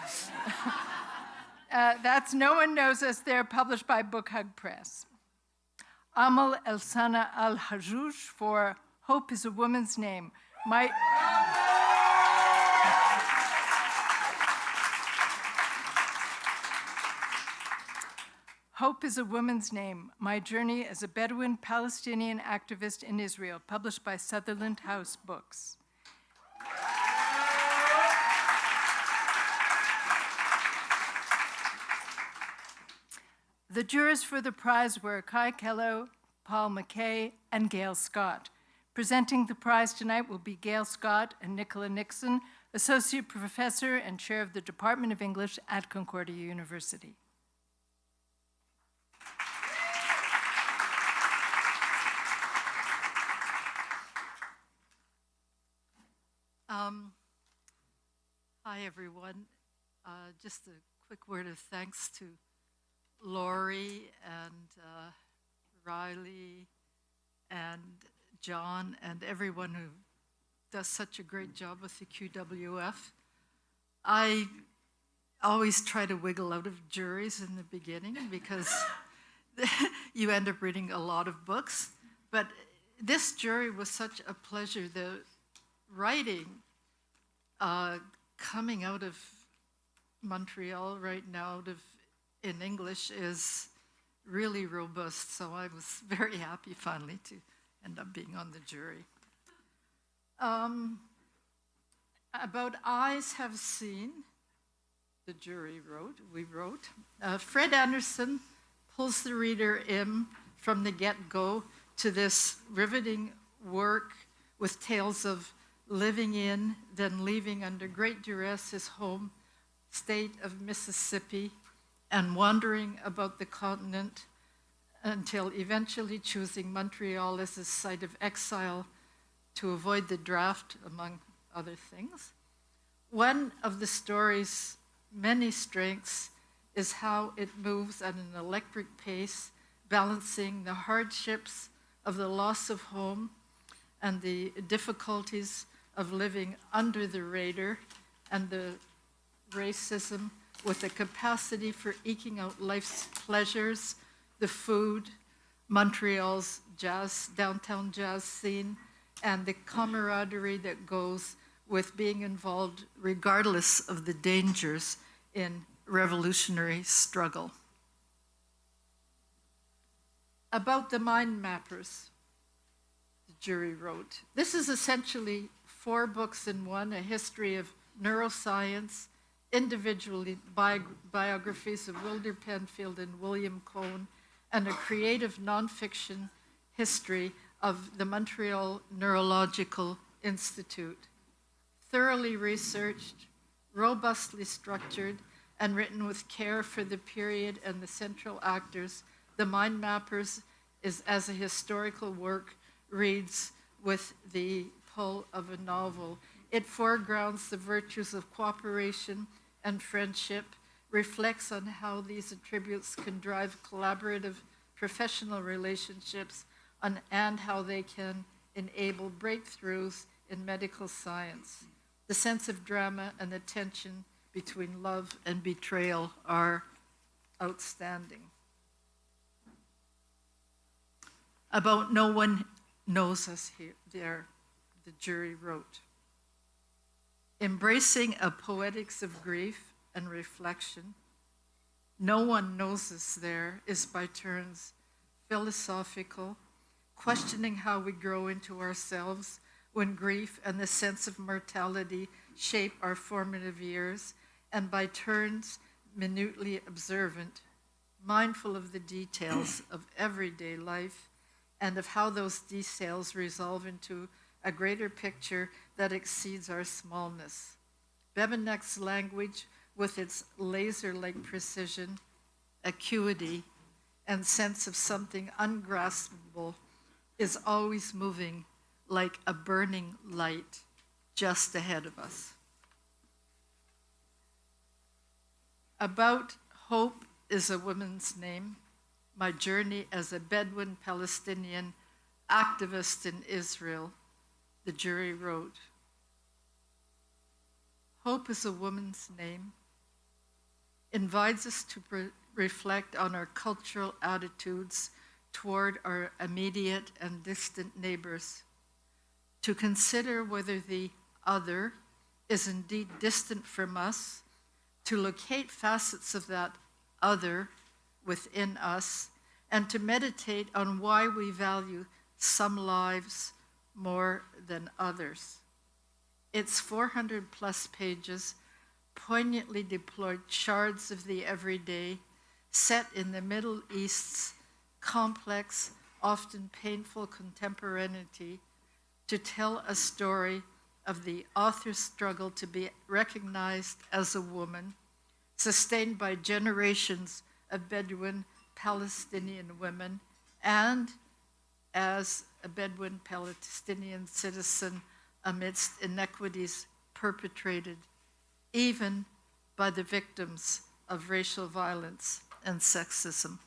That's No One Knows Us There, published by Book Hug Press. Amal Elsana Al-Hajouj for Hope is a Woman's Name. Hope is a Woman's Name, My Journey as a Bedouin Palestinian Activist in Israel, published by Sutherland House Books. The jurors for the prize were Kai Kello, Paul McKay, and Gail Scott. Presenting the prize tonight will be Gail Scott and Nicola Nixon, Associate Professor and Chair of the Department of English at Concordia University. Hi, everyone. Just a quick word of thanks to Lori and Riley and John and everyone who does such a great job with the QWF. I always try to wiggle out of juries in the beginning because you end up reading a lot of books. But this jury was such a pleasure. The writing coming out of Montreal right now in English is really robust, so I was very happy finally to end up being on the jury. About Eyes Have Seen, the jury wrote, Fred Anderson pulls the reader in from the get-go to this riveting work with tales of living in, then leaving under great duress his home state of Mississippi and wandering about the continent until eventually choosing Montreal as his site of exile to avoid the draft, among other things. One of the story's many strengths is how it moves at an electric pace, balancing the hardships of the loss of home and the difficulties of living under the radar and the racism with a capacity for eking out life's pleasures, the food, Montreal's downtown jazz scene, and the camaraderie that goes with being involved regardless of the dangers in revolutionary struggle. About the mind mappers, the jury wrote. This is essentially 4 books in one, a history of neuroscience, individually biographies of Wilder Penfield and William Cohn, and a creative nonfiction history of the Montreal Neurological Institute. Thoroughly researched, robustly structured, and written with care for the period and the central actors, The Mind Mappers is, as a historical work, reads with the pull of a novel. It foregrounds the virtues of cooperation and friendship, reflects on how these attributes can drive collaborative professional relationships, and how they can enable breakthroughs in medical science. The sense of drama and the tension between love and betrayal are outstanding. About No One Knows Us Here, there, the jury wrote. Embracing a poetics of grief and reflection, No One Knows Us There is by turns philosophical, questioning how we grow into ourselves when grief and the sense of mortality shape our formative years, and by turns minutely observant, mindful of the details of everyday life and of how those details resolve into a greater picture that exceeds our smallness. Bebenek's language, with its laser-like precision, acuity, and sense of something ungraspable, is always moving like a burning light just ahead of us. About Hope is a Woman's Name, my journey as a Bedouin Palestinian activist in Israel, the jury wrote. Hope is a woman's name, invites us to reflect on our cultural attitudes toward our immediate and distant neighbors, to consider whether the other is indeed distant from us, to locate facets of that other within us, and to meditate on why we value some lives more than others. Its 400 plus pages, poignantly deployed shards of the everyday, set in the Middle East's complex, often painful contemporaneity, to tell a story of the author's struggle to be recognized as a woman, sustained by generations of Bedouin Palestinian women, and as a Bedouin Palestinian citizen amidst inequities perpetrated even by the victims of racial violence and sexism.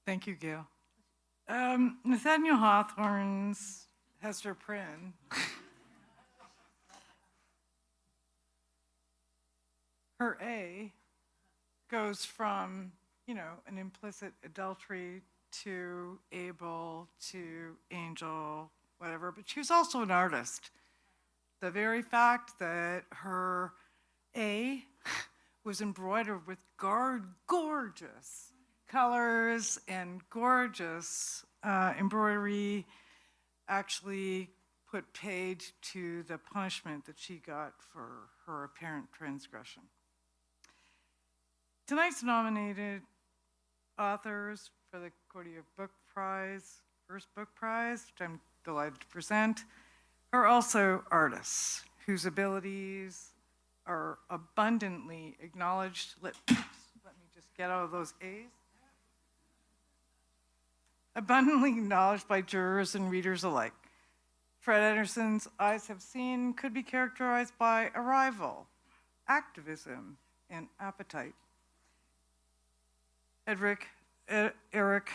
Thank you, Gail. Nathaniel Hawthorne's Hester Prynne. Her A goes from, an implicit adultery to Abel to Angel, whatever, but she was also an artist. The very fact that her A was embroidered with gorgeous colors and gorgeous embroidery actually put paid to the punishment that she got for her apparent transgression. Tonight's nominated authors for the Concordia Book Prize, first book prize, which I'm delighted to present, are also artists whose abilities are abundantly acknowledged. Let me just get out of those A's. Abundantly acknowledged by jurors and readers alike. Fred Anderson's Eyes Have Seen could be characterized by arrival, activism, and appetite. Eric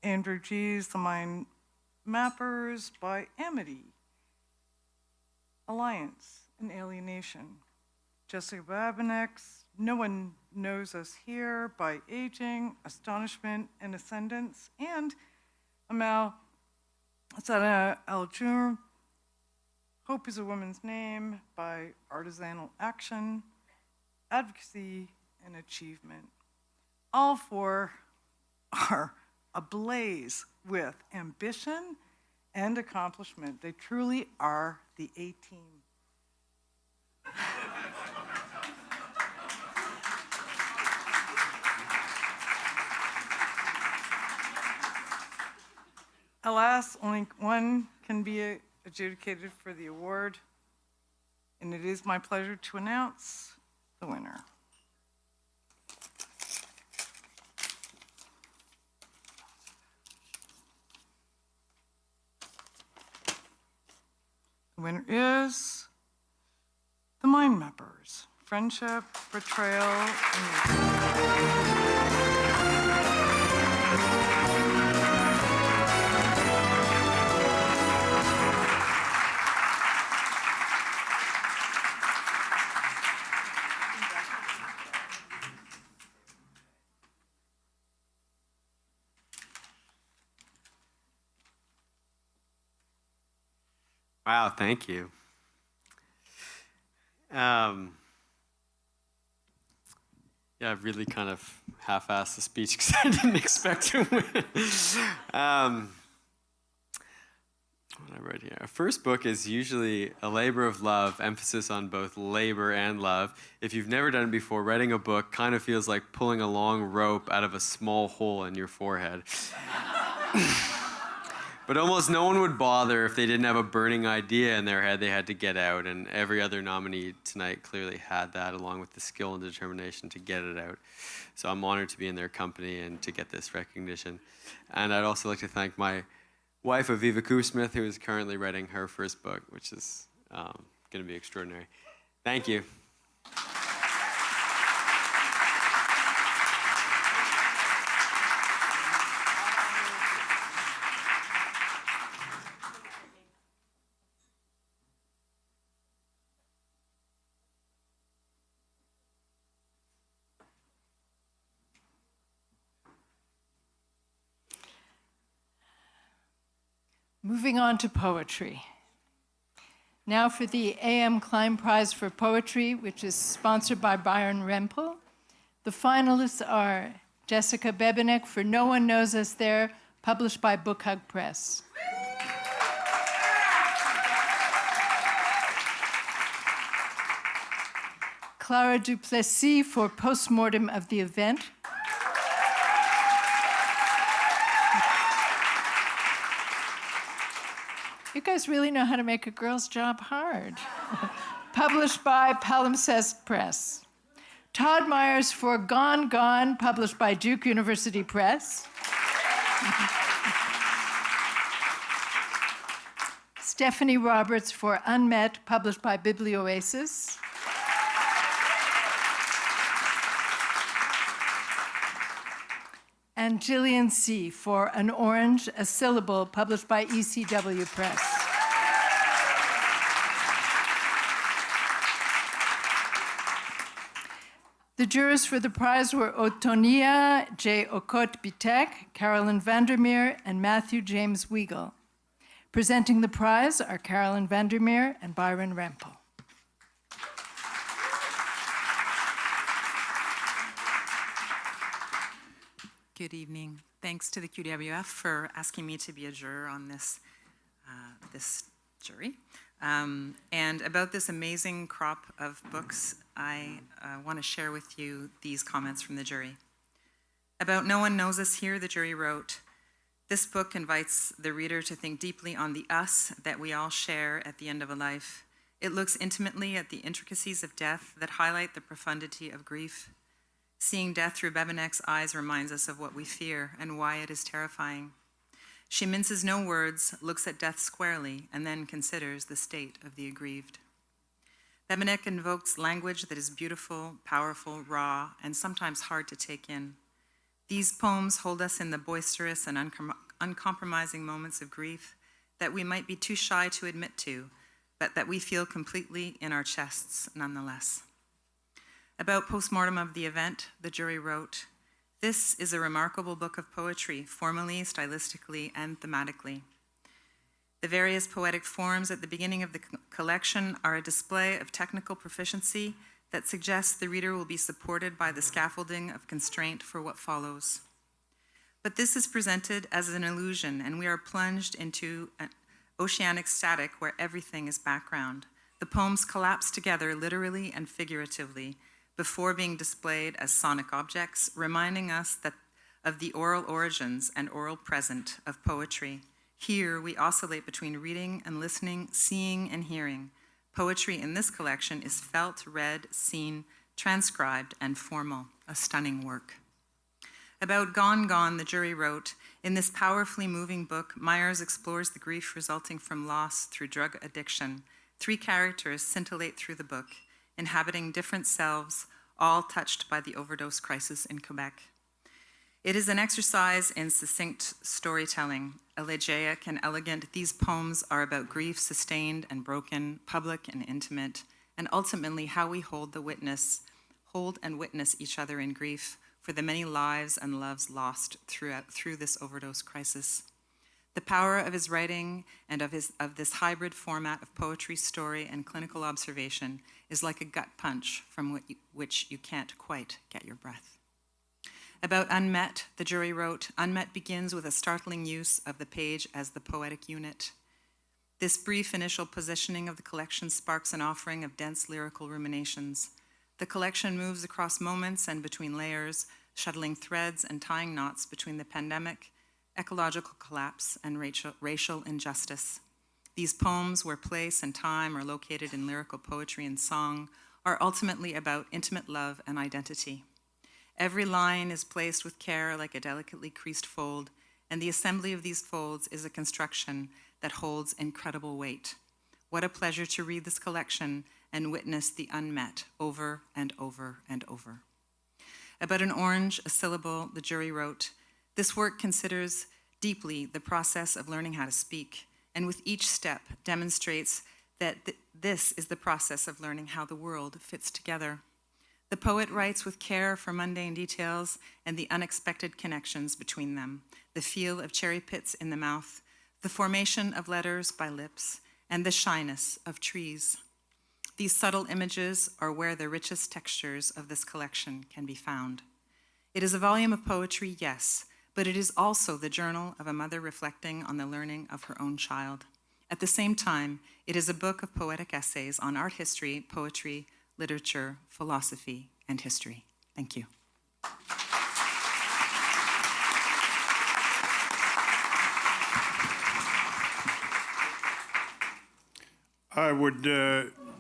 Andrew G's The Mind Mappers by amity, alliance, and alienation. Jessica Babinek's No One Knows Us Here by aging, astonishment, and ascendance. And Amal Sada Al-Jur, Hope is a Woman's Name by artisanal action, advocacy, and achievement. All four are ablaze with ambition and accomplishment. They truly are the A-team. Alas, only one can be adjudicated for the award, and it is my pleasure to announce the winner. The winner is The Mind Mappers, Friendship, Betrayal, and Wow, thank you. Yeah, I really kind of half-assed the speech because I didn't expect to win. What I wrote here. A first book is usually a labor of love, emphasis on both labor and love. If you've never done it before, writing a book kind of feels like pulling a long rope out of a small hole in your forehead. But almost no one would bother if they didn't have a burning idea in their head they had to get out, and every other nominee tonight clearly had that, along with the skill and determination to get it out. So I'm honored to be in their company and to get this recognition. And I'd also like to thank my wife, Aviva Koosmith, who is currently writing her first book, which is going to be extraordinary. Thank you. Moving on to poetry. Now for the A.M. Klein Prize for Poetry, which is sponsored by Byron Rempel. The finalists are Jessica Bebenek for No One Knows Us There, published by Book Hug Press. Clara Duplessis for Postmortem of the Event. You guys really know how to make a girl's job hard. Published by Palimpsest Press. Todd Myers for Gone, Gone, published by Duke University Press. Stephanie Roberts for Unmet, published by Biblioasis. And Gillian C. for An Orange, a Syllable, published by ECW Press. The jurors for the prize were Otonia J. Okot-Bitek, Carolyn Vandermeer, and Matthew James Weigel. Presenting the prize are Carolyn Vandermeer and Byron Rempel. Good evening. Thanks to the QWF for asking me to be a juror on this jury. And about this amazing crop of books, I want to share with you these comments from the jury. About No One Knows Us Here, the jury wrote, "This book invites the reader to think deeply on the us that we all share at the end of a life. It looks intimately at the intricacies of death that highlight the profundity of grief. Seeing death through Bebenek's eyes reminds us of what we fear and why it is terrifying. She minces no words, looks at death squarely, and then considers the state of the aggrieved. Bebenek invokes language that is beautiful, powerful, raw, and sometimes hard to take in. These poems hold us in the boisterous and uncompromising moments of grief that we might be too shy to admit to, but that we feel completely in our chests nonetheless." About postmortem of the event, the jury wrote, "This is a remarkable book of poetry, formally, stylistically, and thematically. The various poetic forms at the beginning of the collection are a display of technical proficiency that suggests the reader will be supported by the scaffolding of constraint for what follows. But this is presented as an illusion, and we are plunged into an oceanic static where everything is background. The poems collapse together literally and figuratively before being displayed as sonic objects, reminding us that of the oral origins and oral present of poetry. Here, we oscillate between reading and listening, seeing and hearing. Poetry in this collection is felt, read, seen, transcribed, and formal, a stunning work." About Gone, Gone, the jury wrote, "In this powerfully moving book, Myers explores the grief resulting from loss through drug addiction. 3 characters scintillate through the book, inhabiting different selves, all touched by the overdose crisis in Quebec. It is an exercise in succinct storytelling, elegiac and elegant. These poems are about grief sustained and broken, public and intimate, and ultimately how we hold and witness each other in grief for the many lives and loves lost through this overdose crisis. The power of his writing and of this hybrid format of poetry, story, and clinical observation is like a gut punch from which you can't quite get your breath." About Unmet, the jury wrote, "Unmet begins with a startling use of the page as the poetic unit. This brief initial positioning of the collection sparks an offering of dense lyrical ruminations. The collection moves across moments and between layers, shuttling threads and tying knots between the pandemic, ecological collapse, and racial injustice. These poems, where place and time are located in lyrical poetry and song, are ultimately about intimate love and identity. Every line is placed with care like a delicately creased fold, and the assembly of these folds is a construction that holds incredible weight. What a pleasure to read this collection and witness the unmet over and over and over." About An Orange, a Syllable, the jury wrote, "This work considers deeply the process of learning how to speak, and with each step demonstrates that this is the process of learning how the world fits together. The poet writes with care for mundane details and the unexpected connections between them, the feel of cherry pits in the mouth, the formation of letters by lips, and the shyness of trees. These subtle images are where the richest textures of this collection can be found. It is a volume of poetry, yes, but it is also the journal of a mother reflecting on the learning of her own child. At the same time, it is a book of poetic essays on art history, poetry, literature, philosophy, and history." Thank you. I would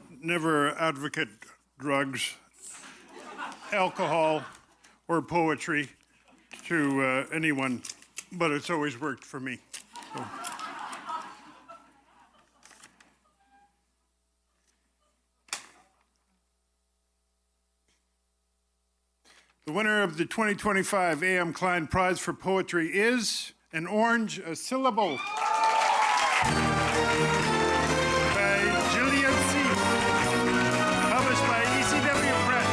never advocate drugs, alcohol, or poetry to anyone, but it's always worked for me. So. The winner of the 2025 A.M. Klein Prize for Poetry is An Orange, a Syllable. By Julia C. Published by ECW Press.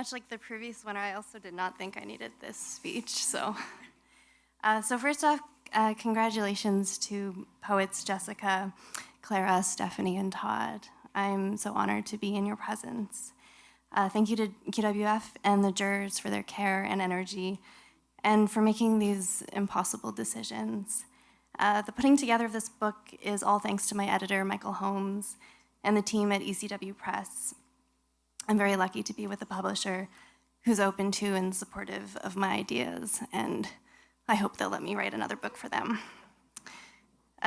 much like the previous winner, I also did not think I needed this speech. So first off, congratulations to poets Jessica, Clara, Stephanie, and Todd. I'm so honored to be in your presence. Thank you to QWF and the jurors for their care and energy and for making these impossible decisions. The putting together of this book is all thanks to my editor, Michael Holmes, and the team at ECW Press. I'm very lucky to be with a publisher who's open to and supportive of my ideas, and I hope they'll let me write another book for them.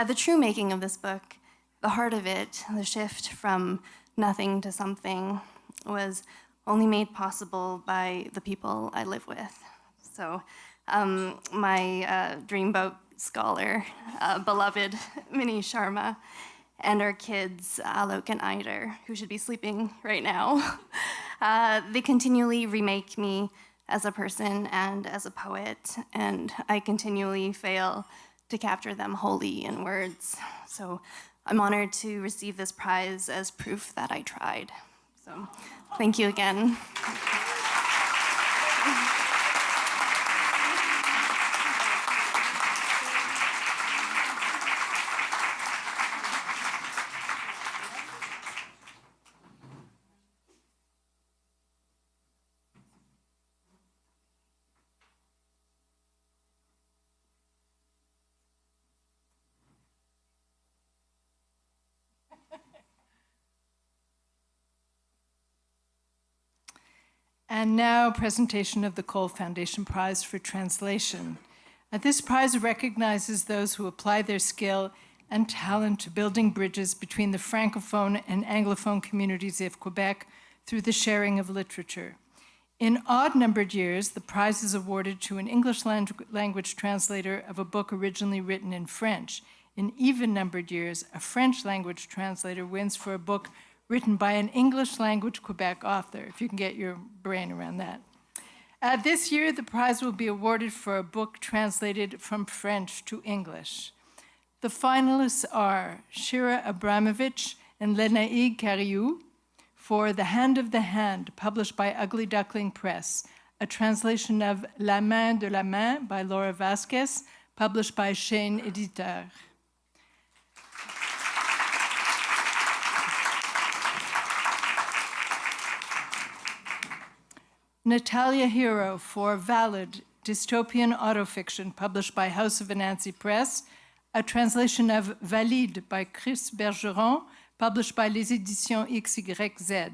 The true making of this book, the heart of it, the shift from nothing to something, was only made possible by the people I live with. So my dreamboat scholar, beloved Minnie Sharma, and our kids, Alok and Eider, who should be sleeping right now. They continually remake me as a person and as a poet, and I continually fail to capture them wholly in words. So I'm honored to receive this prize as proof that I tried. So thank you again. And now, presentation of the Cole Foundation Prize for Translation. This prize recognizes those who apply their skill and talent to building bridges between the Francophone and Anglophone communities of Quebec through the sharing of literature. In odd-numbered years, the prize is awarded to an English language translator of a book originally written in French. In even-numbered years, a French language translator wins for a book written by an English language Quebec author, if you can get your brain around that. This year, the prize will be awarded for a book translated from French to English. The finalists are Shira Abramovich and Lenaïg Cariou for The Hand of the Hand, published by Ugly Duckling Press, a translation of La Main de la Main by Laura Vasquez, published by Chêne Éditeur. Natalia Hero for Valid, dystopian autofiction, published by House of Anansi Press, a translation of Valide by Chris Bergeron, published by Les Éditions XYZ.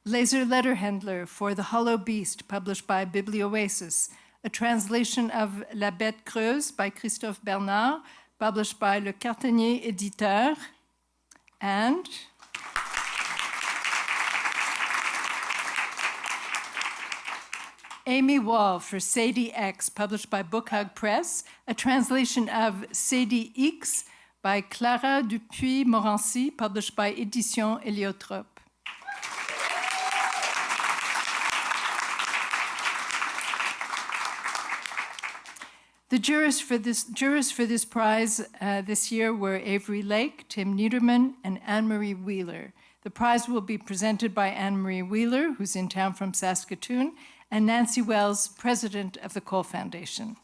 Laser Letterhandler for The Hollow Beast, published by Biblioasis, a translation of La Bête Creuse by Christophe Bernard, published by Le Cartanier Éditeur, and Amy Wall for Sadie X, published by Bookhug Press, a translation of Sadie X by Clara Dupuis-Morancy, published by Éditions Héliotrope. The jurors for this prize this year were Avery Lake, Tim Niederman, and Anne-Marie Wheeler. The prize will be presented by Anne-Marie Wheeler, who's in town from Saskatoon, and Nancy Wells, president of the Cole Foundation.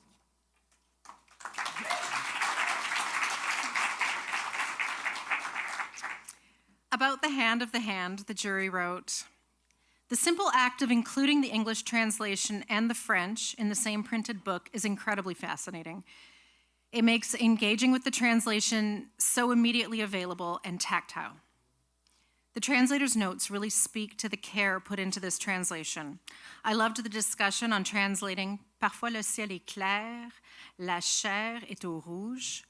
About The Hand of the Hand, the jury wrote, "The simple act of including the English translation and the French in the same printed book is incredibly fascinating. It makes engaging with the translation so immediately available and tactile. The translator's notes really speak to the care put into this translation. I loved the discussion on translating Parfois le ciel est clair, la chair est au rouge,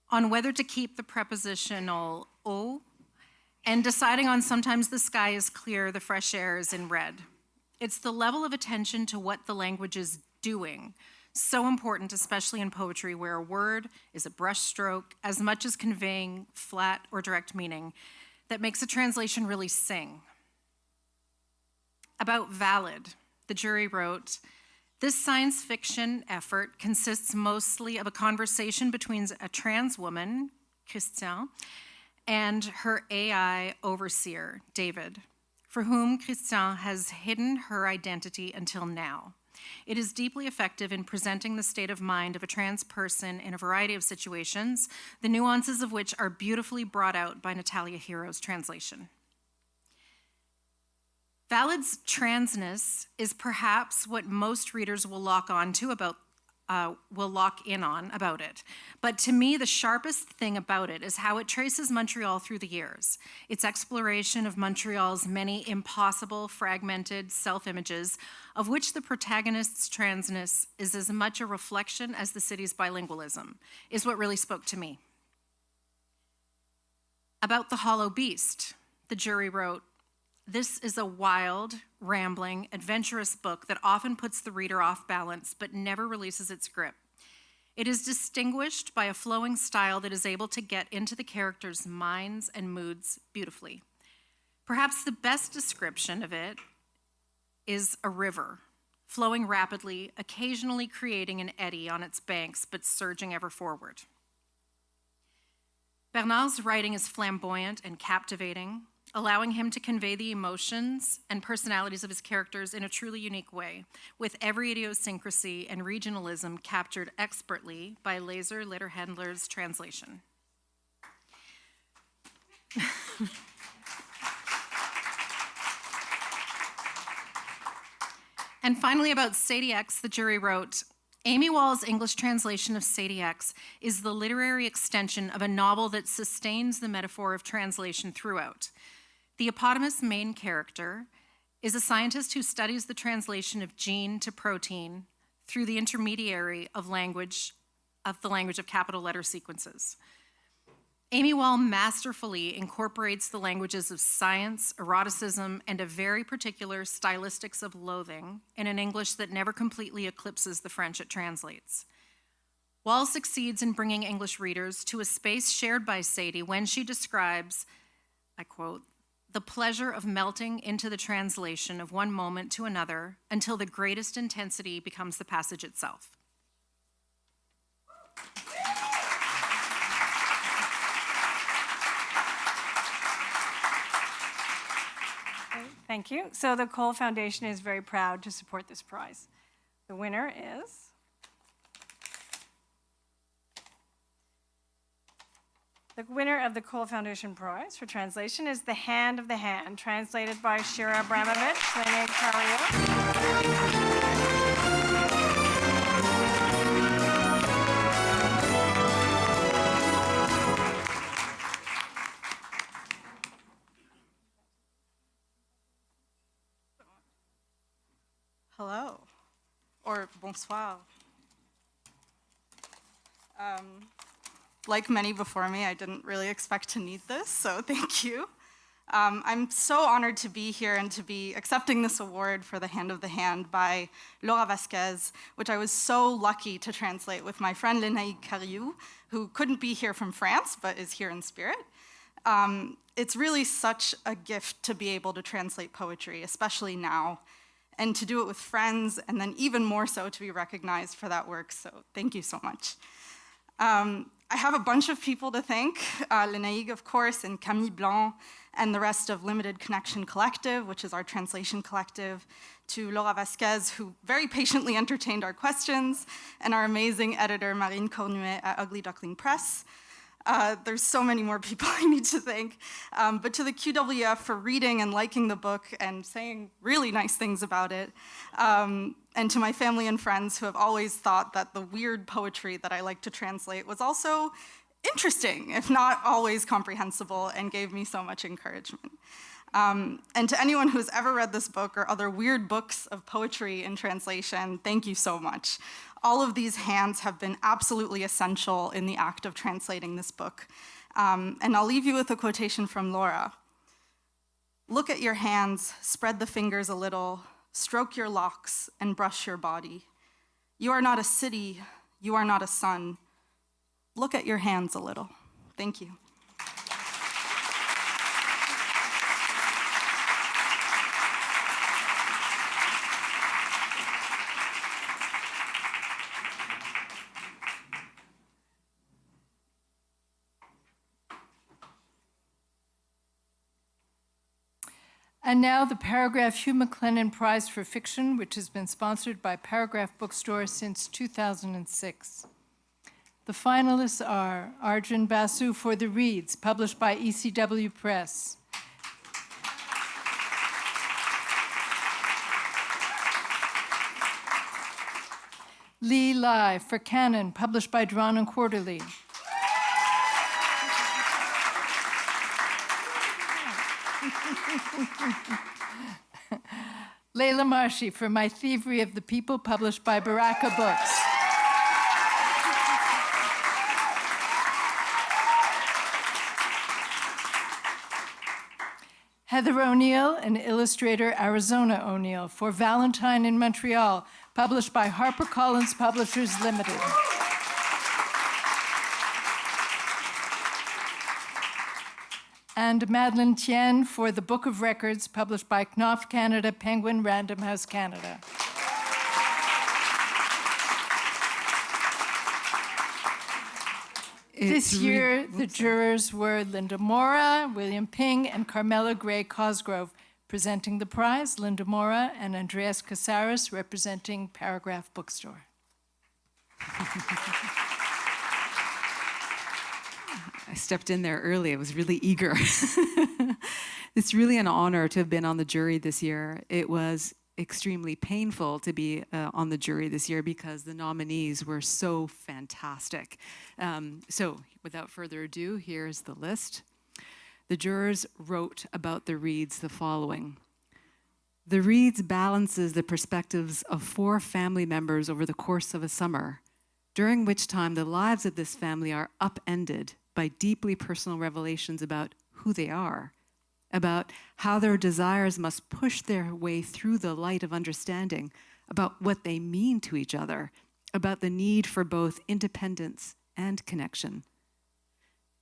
on whether to keep the prepositional au, and deciding on sometimes the sky is clear, the fresh air is in red. It's the level of attention to what the language is doing, so important, especially in poetry, where a word is a brushstroke as much as conveying flat or direct meaning, that makes a translation really sing." About Valid, the jury wrote, "This science fiction effort consists mostly of a conversation between a trans woman, Christian, and her AI overseer, David, for whom Christian has hidden her identity until now. It is deeply effective in presenting the state of mind of a trans person in a variety of situations, the nuances of which are beautifully brought out by Natalia Hero's translation. Valid's transness is perhaps what most readers will lock in on about it. But to me, the sharpest thing about it is how it traces Montreal through the years. Its exploration of Montreal's many impossible, fragmented self-images, of which the protagonist's transness is as much a reflection as the city's bilingualism, is what really spoke to me. About the hollow beast, the jury wrote, "This is a wild, rambling, adventurous book that often puts the reader off balance but never releases its grip. It is distinguished by a flowing style that is able to get into the characters' minds and moods beautifully. Perhaps the best description of it is a river, flowing rapidly, occasionally creating an eddy on its banks but surging ever forward." Bernard's writing is flamboyant and captivating, allowing him to convey the emotions and personalities of his characters in a truly unique way, with every idiosyncrasy and regionalism captured expertly by Laser Litterhändler's translation. And finally, about Sadie X, the jury wrote, "Amy Wall's English translation of Sadie X is the literary extension of a novel that sustains the metaphor of translation throughout. The eponymous main character is a scientist who studies the translation of gene to protein through the intermediary of the language of capital letter sequences. Amy Wall masterfully incorporates the languages of science, eroticism, and a very particular stylistics of loathing in an English that never completely eclipses the French it translates. Wall succeeds in bringing English readers to a space shared by Sadie when she describes, I quote, "the pleasure of melting into the translation of one moment to another until the greatest intensity becomes the passage itself." Thank you. So the Cole Foundation is very proud to support this prize. The winner is the winner of the Cole Foundation Prize for translation is The Hand of the Hand, translated by Shira Abramovich, Lene Carrier. Hello, or bonsoir. Like many before me, I didn't really expect to need this, so thank you. I'm so honored to be here and to be accepting this award for The Hand of the Hand by Laura Vasquez, which I was so lucky to translate with my friend Lene Carrier, who couldn't be here from France, but is here in spirit. It's really such a gift to be able to translate poetry, especially now, and to do it with friends, and then even more so to be recognized for that work, so thank you so much. I have a bunch of people to thank, Lenaïg, of course, and Camille Blanc, and the rest of Limited Connection Collective, which is our translation collective, to Laura Vasquez, who very patiently entertained our questions, and our amazing editor, Marine Cornuet at Ugly Duckling Press. There's so many more people I need to thank, but to the QWF for reading and liking the book and saying really nice things about it, and to my family and friends who have always thought that the weird poetry that I like to translate was also interesting, if not always comprehensible, and gave me so much encouragement. And to anyone who's ever read this book or other weird books of poetry in translation, thank you so much. All of these hands have been absolutely essential in the act of translating this book. And I'll leave you with a quotation from Laura. "Look at your hands, spread the fingers a little, stroke your locks, and brush your body. You are not a city, you are not a sun. Look at your hands a little." Thank you. And now the Paragraphe Hugh MacLennan Prize for Fiction, which has been sponsored by Paragraphe Bookstore since 2006. The finalists are Arjun Basu for The Reads, published by ECW Press. Lee Lai for Canon, published by Drawn and Quarterly. Layla Marshy for My Thievery of the People, published by Baraka Books. Heather O'Neill and illustrator Arizona O'Neill for Valentine in Montreal, published by HarperCollins Publishers Limited. And Madeleine Tien for The Book of Records, published by Knopf Canada, Penguin, Random House Canada. This year, the jurors were Linda Mora, William Ping, and Carmela Gray Cosgrove. Presenting the prize, Linda Mora and Andreas Casares, representing Paragraphe Bookstore. I stepped in there early. I was really eager. It's really an honor to have been on the jury this year. It was extremely painful to be on the jury this year because the nominees were so fantastic. So without further ado, here's the list. The jurors wrote about The Reads the following. The Reads balances the perspectives of 4 family members over the course of a summer, during which time the lives of this family are upended by deeply personal revelations about who they are, about how their desires must push their way through the light of understanding, about what they mean to each other, about the need for both independence and connection.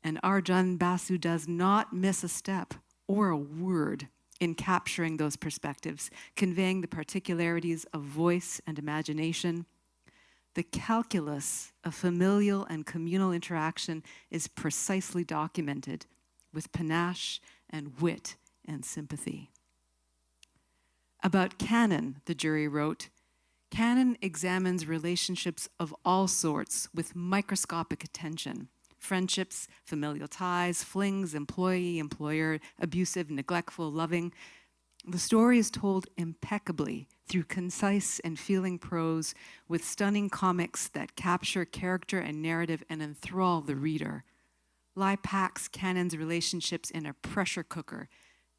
And Arjun Basu does not miss a step or a word in capturing those perspectives, conveying the particularities of voice and imagination. The calculus of familial and communal interaction is precisely documented with panache and wit and sympathy. About canon, the jury wrote, canon examines relationships of all sorts with microscopic attention. Friendships, familial ties, flings, employee, employer, abusive, neglectful, loving. The story is told impeccably through concise and feeling prose with stunning comics that capture character and narrative and enthrall the reader. Lai packs canon's relationships in a pressure cooker,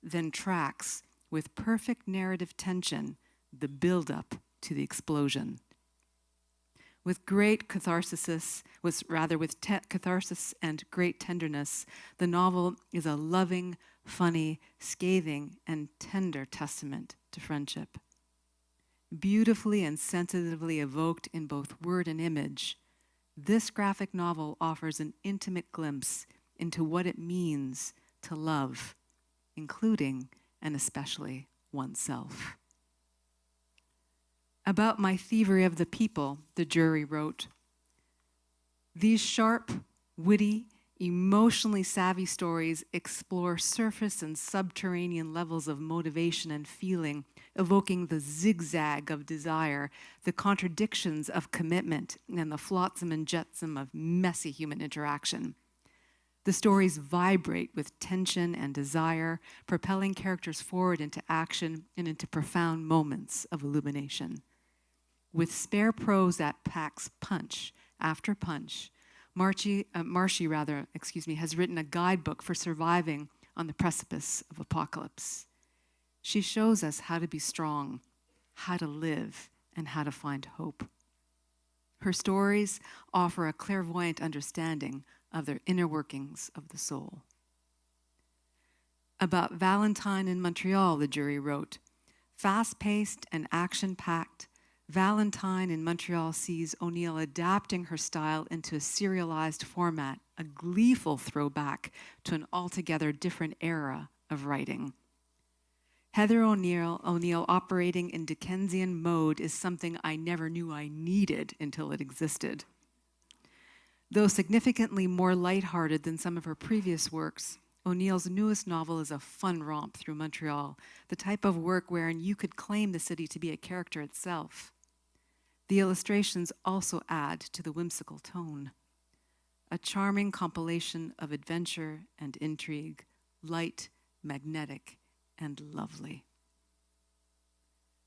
then tracks with perfect narrative tension the build-up to the explosion. With great catharsis, catharsis and great tenderness, the novel is a loving, funny, scathing, and tender testament to friendship. Beautifully and sensitively evoked in both word and image, this graphic novel offers an intimate glimpse into what it means to love, including and especially oneself. About My Thievery of the People, the jury wrote, these sharp, witty, emotionally savvy stories explore surface and subterranean levels of motivation and feeling, evoking the zigzag of desire, the contradictions of commitment, and the flotsam and jetsam of messy human interaction. The stories vibrate with tension and desire, propelling characters forward into action and into profound moments of illumination. With spare prose that packs punch after punch, Marshy has written a guidebook for surviving on the precipice of apocalypse. She shows us how to be strong, how to live, and how to find hope. Her stories offer a clairvoyant understanding of their inner workings of the soul. About Valentine in Montreal, the jury wrote, fast-paced and action-packed, Valentine in Montreal sees O'Neill adapting her style into a serialized format, a gleeful throwback to an altogether different era of writing. Heather O'Neill operating in Dickensian mode is something I never knew I needed until it existed. Though significantly more lighthearted than some of her previous works, O'Neill's newest novel is a fun romp through Montreal, the type of work wherein you could claim the city to be a character itself. The illustrations also add to the whimsical tone. A charming compilation of adventure and intrigue, light, magnetic, and lovely.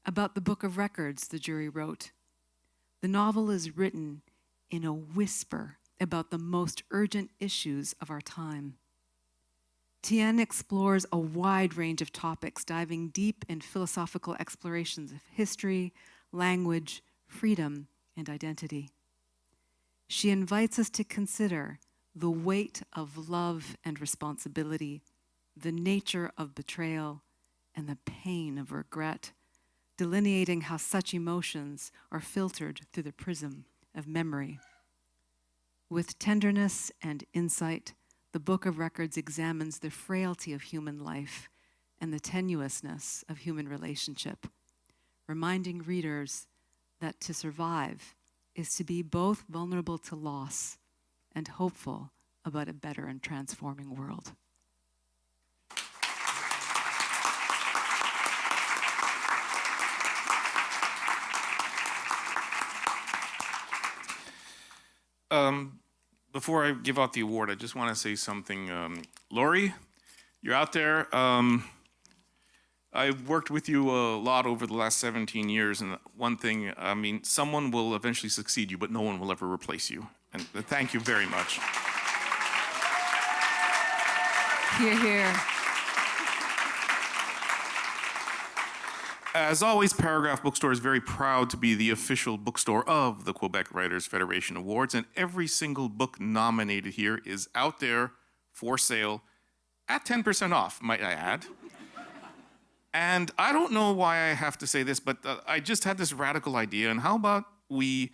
About the Book of Records, the jury wrote, the novel is written in a whisper about the most urgent issues of our time. Tien explores a wide range of topics, diving deep in philosophical explorations of history, language, freedom, and identity. She invites us to consider the weight of love and responsibility, the nature of betrayal, and the pain of regret, delineating how such emotions are filtered through the prism of memory. With tenderness and insight, the Book of Records examines the frailty of human life and the tenuousness of human relationship, reminding readers that to survive is to be both vulnerable to loss and hopeful about a better and transforming world. Before I give out the award, I just want to say something. Lori, you're out there. I've worked with you a lot over the last 17 years, and one thing, I mean, someone will eventually succeed you, but no one will ever replace you. And thank you very much. Hear, hear. As always, Paragraphe Bookstore is very proud to be the official bookstore of the Quebec Writers Federation Awards, and every single book nominated here is out there for sale at 10% off, might I add. And I don't know why I have to say this, but I just had this radical idea, and how about we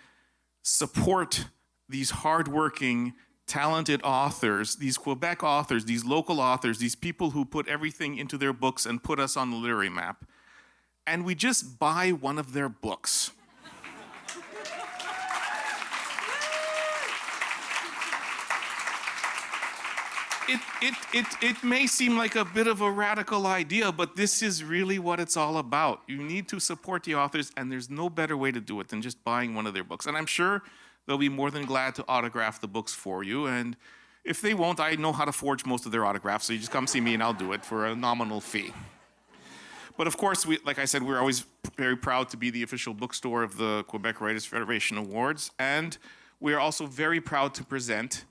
support these hardworking, talented authors, these Quebec authors, these local authors, these people who put everything into their books and put us on the literary map, and we just buy one of their books. It may seem like a bit of a radical idea, but this is really what it's all about. You need to support the authors, and there's no better way to do it than just buying one of their books. And I'm sure they'll be more than glad to autograph the books for you. And if they won't, I know how to forge most of their autographs, so you just come see me and I'll do it for a nominal fee. But of course, like I said, we're always very proud to be the official bookstore of the Quebec Writers Federation Awards. And we are also very proud to present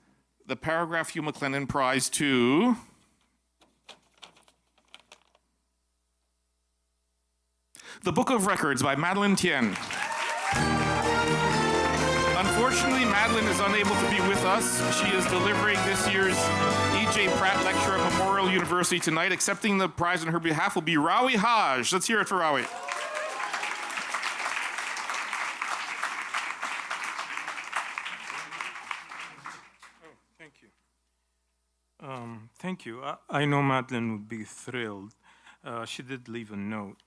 the Paragraphe Hugh MacLennan Prize to The Book of Records by Madeleine Tien. Unfortunately, Madeleine is unable to be with us. She is delivering this year's E.J. Pratt Lecture at Memorial University tonight. Accepting the prize on her behalf will be Rawi Haj. Let's hear it for Rawi. Thank you. I know Madeleine would be thrilled. She did leave a note.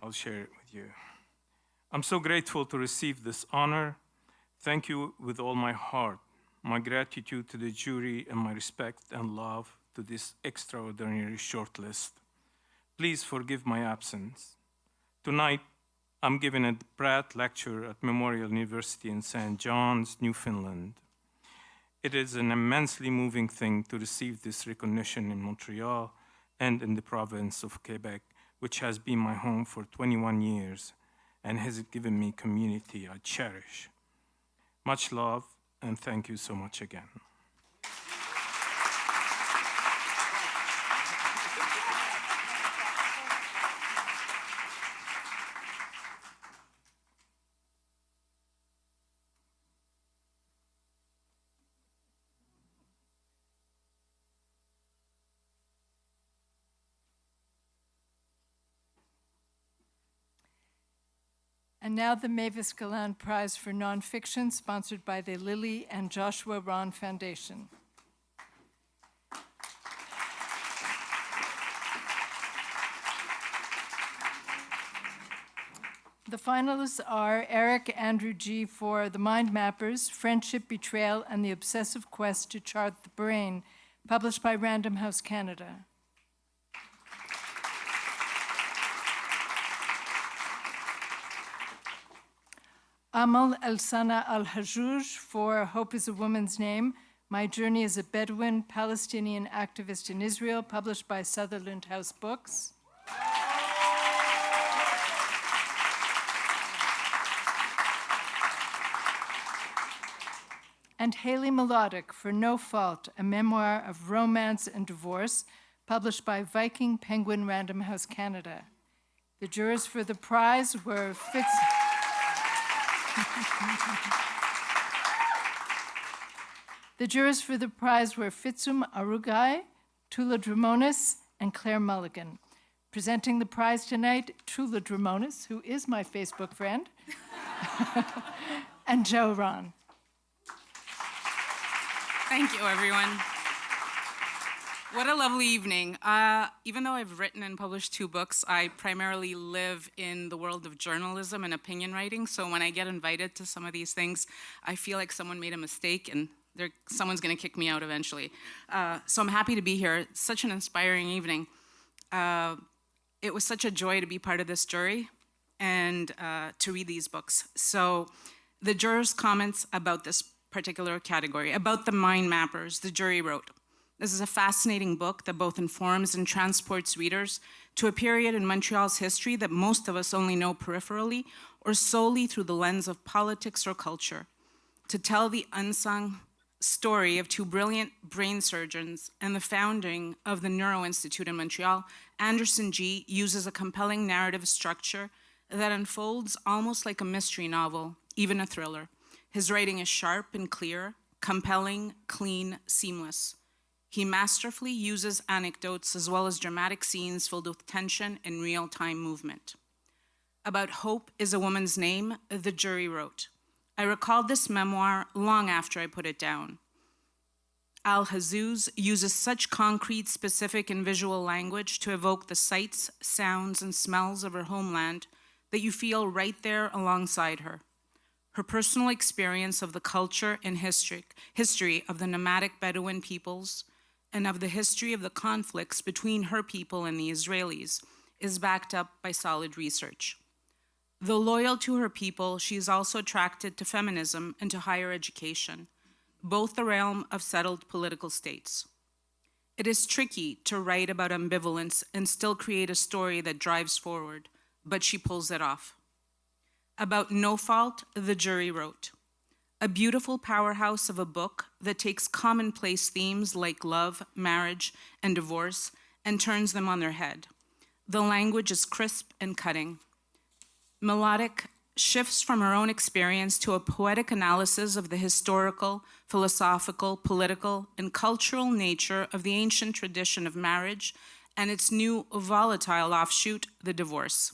I'll share it with you. I'm so grateful to receive this honor. Thank you with all my heart. My gratitude to the jury and my respect and love to this extraordinary shortlist. Please forgive my absence. Tonight, I'm giving a Pratt lecture at Memorial University in St. John's, Newfoundland. It is an immensely moving thing to receive this recognition in Montreal and in the province of Quebec, which has been my home for 21 years and has given me community I cherish. Much love, and thank you so much again. And now the Mavis Gallant Prize for Nonfiction, sponsored by the Lily and Joshua Ron Foundation. The finalists are Eric Andrew G. for The Mind Mappers, Friendship, Betrayal, and the Obsessive Quest to Chart the Brain, published by Random House Canada. Amal El-Sana Al-Hajouj for Hope is a Woman's Name, My Journey as a Bedouin Palestinian Activist in Israel, published by Sutherland House Books. And Haley Melodic for No Fault, a memoir of romance and divorce, published by Viking Penguin Random House Canada. The jurors for the prize were Fitsum Arugai, Tula Dramonis, and Claire Mulligan. Presenting the prize tonight, Tula Dramonis, who is my Facebook friend, and Joe Ron. Thank you, everyone. What a lovely evening. Even though I've written and published 2 books, I primarily live in the world of journalism and opinion writing. So when I get invited to some of these things, I feel like someone made a mistake and someone's going to kick me out eventually. So I'm happy to be here. It's such an inspiring evening. It was such a joy to be part of this jury and to read these books. So the jurors' comments about this particular category, about the mind mappers, the jury wrote, "This is a fascinating book that both informs and transports readers to a period in Montreal's history that most of us only know peripherally or solely through the lens of politics or culture. To tell the unsung story of 2 brilliant brain surgeons and the founding of the Neuro Institute in Montreal, Anderson G. uses a compelling narrative structure that unfolds almost like a mystery novel, even a thriller. His writing is sharp and clear, compelling, clean, seamless. He masterfully uses anecdotes as well as dramatic scenes filled with tension and real-time movement." About Hope is a Woman's Name, the jury wrote, "I recalled this memoir long after I put it down. Al-Hazouz uses such concrete, specific, and visual language to evoke the sights, sounds, and smells of her homeland that you feel right there alongside her. Her personal experience of the culture and history of the nomadic Bedouin peoples and of the history of the conflicts between her people and the Israelis is backed up by solid research. Though loyal to her people, she is also attracted to feminism and to higher education, both the realm of settled political states. It is tricky to write about ambivalence and still create a story that drives forward, but she pulls it off." About No Fault, the jury wrote, "A beautiful powerhouse of a book that takes commonplace themes like love, marriage, and divorce and turns them on their head. The language is crisp and cutting. Melodic shifts from her own experience to a poetic analysis of the historical, philosophical, political, and cultural nature of the ancient tradition of marriage and its new volatile offshoot, the divorce.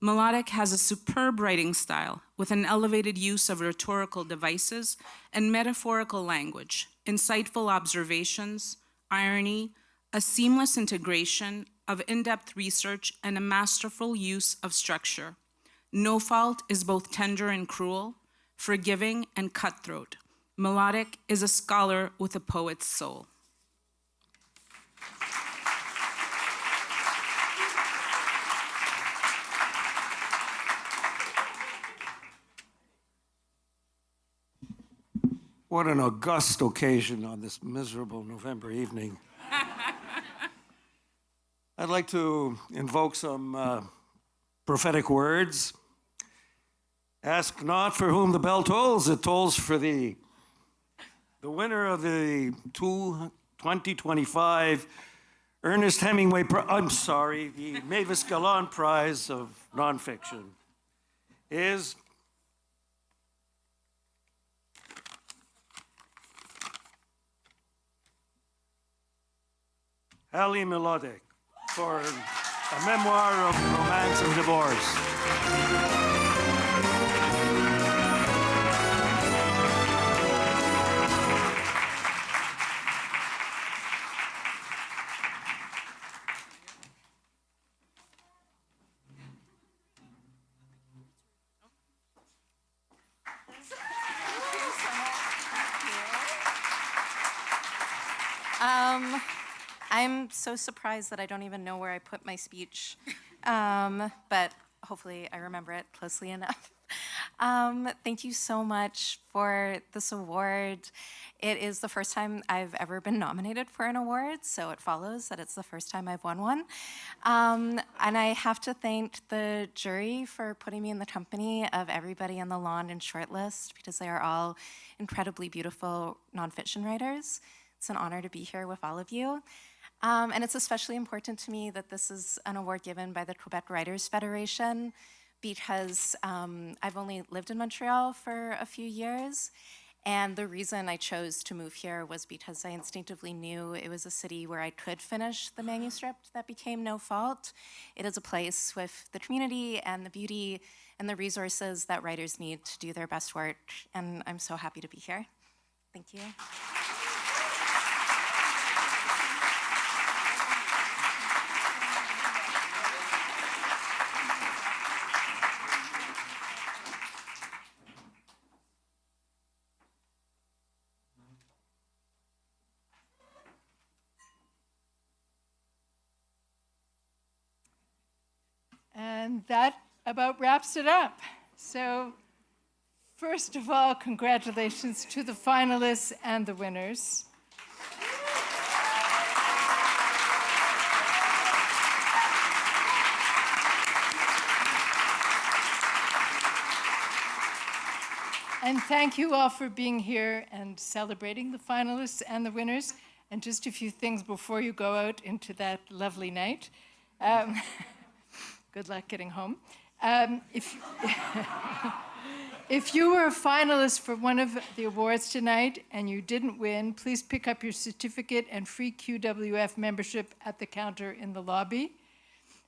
Melodic has a superb writing style with an elevated use of rhetorical devices and metaphorical language, insightful observations, irony, a seamless integration of in-depth research, and a masterful use of structure. No Fault is both tender and cruel, forgiving and cutthroat. Melodic is a scholar with a poet's soul." What an august occasion on this miserable November evening. I'd like to invoke some prophetic words. Ask not for whom the bell tolls, it tolls for thee. The winner of the 2025 Ernest Hemingway, the Mavis Gallant Prize of Nonfiction is Ali Melodic for a memoir of romance and divorce. I'm so surprised that I don't even know where I put my speech, but hopefully I remember it closely enough. Thank you so much for this award. It is the first time I've ever been nominated for an award, so it follows that it's the first time I've won one. And I have to thank the jury for putting me in the company of everybody in the long and short list, because they are all incredibly beautiful nonfiction writers. It's an honor to be here with all of you. And it's especially important to me that this is an award given by the Quebec Writers Federation, because I've only lived in Montreal for a few years, and the reason I chose to move here was because I instinctively knew it was a city where I could finish the manuscript that became No Fault. It is a place with the community and the beauty and the resources that writers need to do their best work, and I'm so happy to be here. Thank you. And that about wraps it up. So, first of all, congratulations to the finalists and the winners. And thank you all for being here and celebrating the finalists and the winners. And just a few things before you go out into that lovely night. Good luck getting home. If you were a finalist for one of the awards tonight and you didn't win, please pick up your certificate and free QWF membership at the counter in the lobby.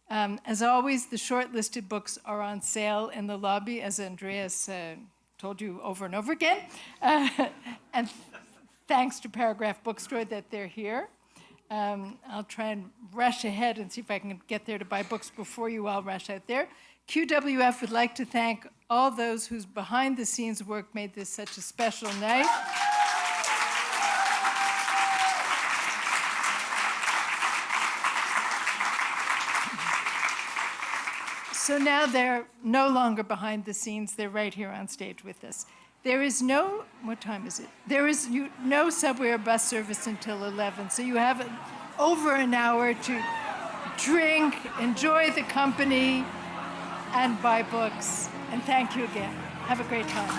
As always, the shortlisted books are on sale in the lobby, as Andreas told you over and over again. And thanks to Paragraphe Bookstore that they're here. I'll try and rush ahead and see if I can get there to buy books before you all rush out there. QWF would like to thank all those whose behind-the-scenes work made this such a special night. So now they're no longer behind the scenes, they're right here on stage with us. There is no, what time is it? There is no subway or bus service until 11, so you have over an hour to drink, enjoy the company, and buy books. And thank you again. Have a great time.